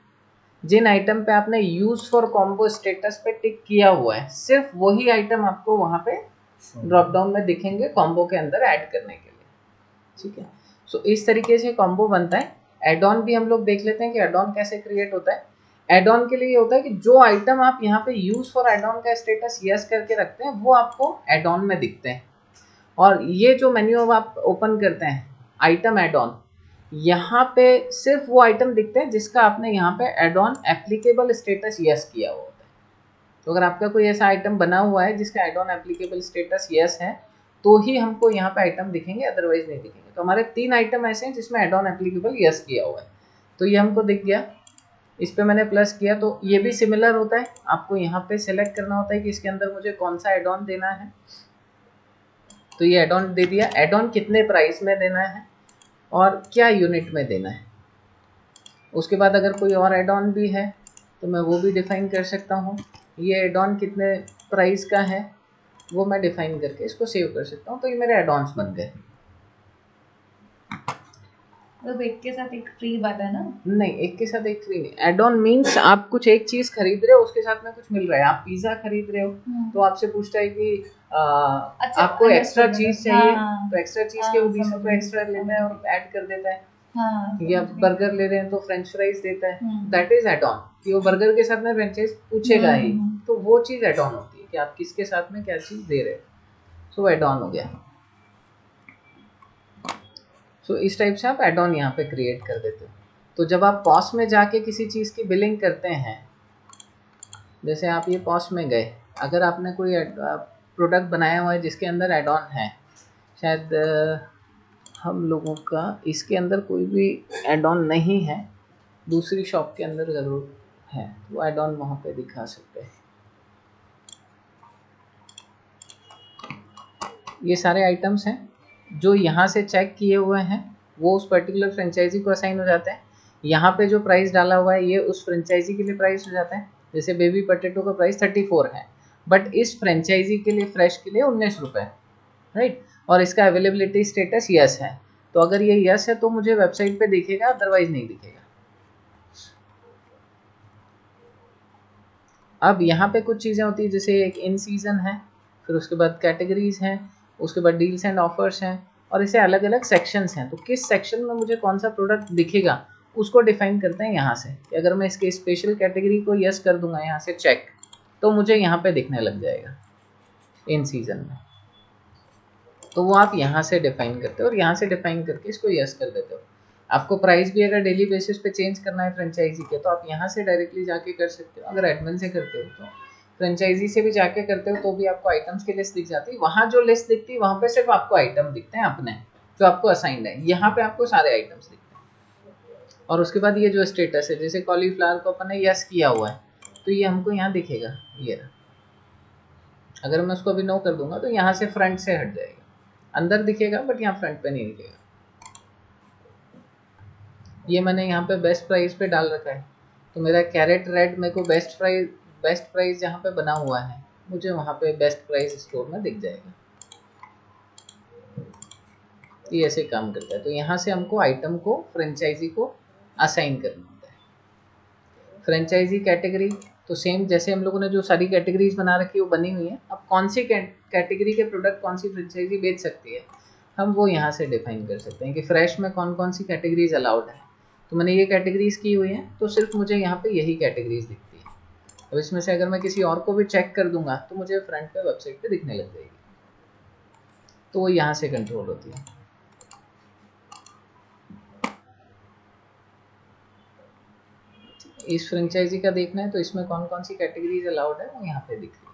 [SPEAKER 1] जिन आइटम पे आपने यूज फॉर कॉम्बो स्टेटस पे टिक किया हुआ है, सिर्फ वही आइटम आपको वहाँ पे ड्रॉप डाउन में दिखेंगे कॉम्बो के अंदर ऐड करने के लिए। ठीक है। सो इस तरीके से कॉम्बो बनता है। एड ऑन भी हम लोग देख लेते हैं कि एड ऑन कैसे क्रिएट होता है। एड ऑन के लिए ये होता है कि जो आइटम आप यहाँ पे यूज फॉर एड ऑन का स्टेटस यस करके रखते हैं वो आपको एड ऑन में दिखते हैं। और ये जो मेन्यू अब आप ओपन करते हैं आइटम एड ऑन, यहाँ पे सिर्फ वो आइटम दिखते हैं जिसका आपने यहाँ पे add on applicable status yes किया हुआ होता है। तो अगर आपका कोई ऐसा आइटम बना हुआ है जिसका add on applicable status yes है तो ही हमको यहाँ पे आइटम दिखेंगे, अदरवाइज नहीं दिखेंगे। तो हमारे 3 आइटम ऐसे हैं जिसमें एड ऑन एप्लीकेबल यस किया हुआ है, तो ये हमको दिख गया। इस पर मैंने प्लस किया तो ये भी सिमिलर होता है। आपको यहाँ पे सिलेक्ट करना होता है कि इसके अंदर मुझे कौन सा एड ऑन देना है। तो ये एड ऑन दे दिया। एड ऑन कितने प्राइस में देना है और क्या यूनिट में देना है। उसके बाद अगर कोई और एड ऑन भी है तो मैं वो भी डिफाइन कर सकता हूँ। ये एड ऑन कितने प्राइस का है वो मैं डिफाइन करके इसको सेव कर सकता हूँ। तो ये मेरे एड ऑन्स बन गए।
[SPEAKER 2] मतलब एक के साथ एक फ्री वाला ना?
[SPEAKER 1] नहीं, एक के साथ एक फ्री नहीं। एड ऑन मीन्स आप कुछ एक चीज खरीद रहे हो, उसके साथ में कुछ मिल रहा है। आप पिज्जा खरीद रहे हो तो आपसे पूछता है कि
[SPEAKER 2] अच्छा,
[SPEAKER 1] आपको एक्स्ट्रा चीज चाहिए,
[SPEAKER 2] हाँ,
[SPEAKER 1] तो एक्स्ट्रा चीज के वो 20 रुपए एक्स्ट्रा लेता है और ऐड कर देता है।
[SPEAKER 2] हाँ,
[SPEAKER 1] या बर्गर ले रहे हैं तो फ्रेंच फ्राइज देता है, दैट इज एड ऑन, कि वो बर्गर के साथ में फ्रेंचाइज पूछेगा ही, तो वो चीज एड ऑन होती है कि आप किसके साथ में क्या चीज दे रहे हो। सो एड ऑन हो गया। सो इस टाइप से आप एड ऑन यहाँ पे क्रिएट कर देते हो। तो जब आप पॉस में जाके किसी चीज़ की बिलिंग करते हैं, जैसे आप ये पॉस में गए, अगर आपने कोई प्रोडक्ट बनाया हुआ है जिसके अंदर एड ऑन है, शायद हम लोगों का इसके अंदर कोई भी एड ऑन नहीं है, दूसरी शॉप के अंदर ज़रूर है, वो एड ऑन वहाँ पे दिखा सकते हैं। ये सारे आइटम्स हैं जो यहाँ से चेक किए हुए हैं, वो उस पर्टिकुलर फ्रेंचाइजी को असाइन हो जाते हैं। यहाँ पे जो प्राइस डाला हुआ है ये उस फ्रेंचाइजी के लिए प्राइस हो जाता है। जैसे बेबी पोटैटो का प्राइस 34 है, बट इस फ्रेंचाइजी के लिए फ्रेश के लिए 19 रुपये, राइट। और इसका अवेलेबिलिटी स्टेटस यस है, तो अगर ये यस है तो मुझे वेबसाइट पे दिखेगा, अदरवाइज नहीं दिखेगा। अब यहाँ पे कुछ चीज़ें होती है, जैसे एक इन सीज़न है, फिर उसके बाद कैटेगरीज हैं, उसके बाद डील्स एंड ऑफर्स हैं, और इसे अलग अलग सेक्शंस हैं। तो किस सेक्शन में मुझे कौन सा प्रोडक्ट दिखेगा उसको डिफाइन करते हैं यहाँ से, कि अगर मैं इसके स्पेशल कैटेगरी को यस कर दूंगा यहाँ से चेक, तो मुझे यहाँ पे दिखने लग जाएगा इन सीज़न में। तो वो आप यहाँ से डिफाइन करते हो और यहाँ से डिफाइन करके इसको यस कर देते हो। आपको प्राइस भी अगर डेली बेसिस पे चेंज करना है फ्रेंचाइजी के, तो आप यहाँ से डायरेक्टली जाके कर सकते हो। अगर एडमिन से करते हो तो फ्रेंचाइजी से भी जाके करते हो तो भी आपको आइटम्स की लिस्ट दिख जाती है। वहाँ जो लिस्ट दिखती है वहाँ पे सिर्फ आपको आइटम दिखते हैं अपने जो आपको असाइंड है, यहाँ पे आपको सारे आइटम्स दिखते हैं। और उसके बाद ये जो स्टेटस है, जैसे कॉलीफ्लावर को अपन ने यस किया हुआ है तो ये हमको यहाँ दिखेगा, ये रहा। अगर मैं उसको अभी नो कर दूंगा तो यहाँ से फ्रंट से हट जाएगा, अंदर दिखेगा बट यहाँ फ्रंट पे नहीं दिखेगा। ये मैंने यहाँ पे बेस्ट प्राइस पे डाल रखा है, तो मेरा कैरेट रेड मेरे को बेस्ट प्राइस जहाँ पे बना हुआ है मुझे वहाँ पे बेस्ट प्राइस स्टोर में दिख जाएगा। ये ऐसे काम करता है। तो यहाँ से हमको आइटम को फ्रेंचाइजी को असाइन करना होता है। फ्रेंचाइजी कैटेगरी तो सेम, जैसे हम लोगों ने जो सारी कैटेगरीज बना रखी है वो बनी हुई है। अब कौन सी कैटेगरी के प्रोडक्ट कौन सी फ्रेंचाइजी बेच सकती है, हम वो यहाँ से डिफाइन कर सकते हैं कि फ्रेश में कौन कौन सी कैटेगरीज अलाउड है। तो मैंने ये कैटेगरीज की हुई हैं, तो सिर्फ मुझे यहाँ पे यही कैटेगरीज दिखती है। अब इसमें से अगर मैं किसी और को भी चेक कर दूंगा तो मुझे फ्रंट पे वेबसाइट पे दिखने लग जाएगी, तो वो यहाँ से कंट्रोल होती है। इस फ्रेंचाइजी का देखना है तो इसमें कौन कौन सी कैटेगरीज अलाउड है वो यहाँ पे दिख रही है।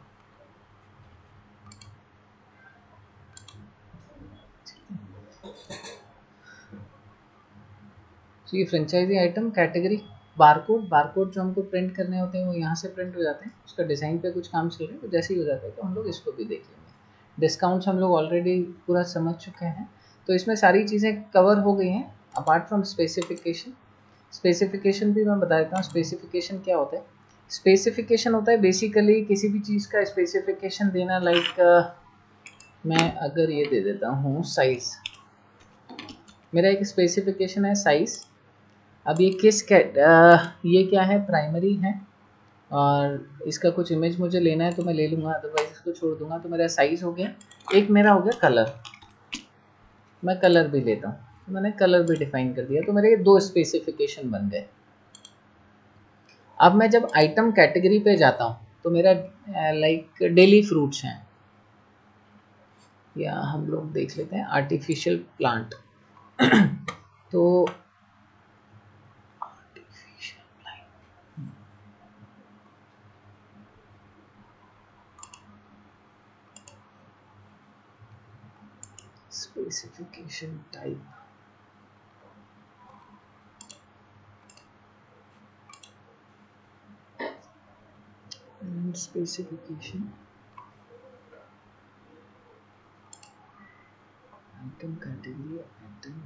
[SPEAKER 1] तो ये फ्रेंचाइजी आइटम कैटेगरी बारकोड जो हमको प्रिंट करने होते हैं वो यहाँ से प्रिंट हो जाते हैं। उसका डिज़ाइन पे कुछ काम चल रहा है, तो जैसे ही हो जाता है तो हम लोग इसको भी देख लेंगे। डिस्काउंट्स हम लोग ऑलरेडी पूरा समझ चुके हैं, तो इसमें सारी चीज़ें कवर हो गई हैं अपार्ट फ्रॉम स्पेसिफिकेशन। स्पेसिफिकेशन भी मैं बता देता हूँ। स्पेसिफिकेशन क्या होता है? स्पेसिफिकेशन होता है बेसिकली किसी भी चीज़ का स्पेसिफिकेशन देना। लाइक मैं अगर ये दे देता हूँ साइज़, मेरा एक स्पेसिफिकेशन है साइज़। अब ये ये क्या है, प्राइमरी है, और इसका कुछ इमेज मुझे लेना है तो मैं ले लूँगा, अदरवाइज इसको छोड़ दूँगा। तो मेरा साइज़ हो गया। एक मेरा हो गया कलर, मैं कलर भी लेता हूँ, तो मैंने कलर भी डिफाइन कर दिया। तो मेरे दो स्पेसिफिकेशन बन गए। अब मैं जब आइटम कैटेगरी पे जाता हूँ तो मेरा लाइक डेली फ्रूट्स हैं, या हम लोग देख लेते हैं आर्टिफिशियल प्लांट। तो specification type, and specification item category, item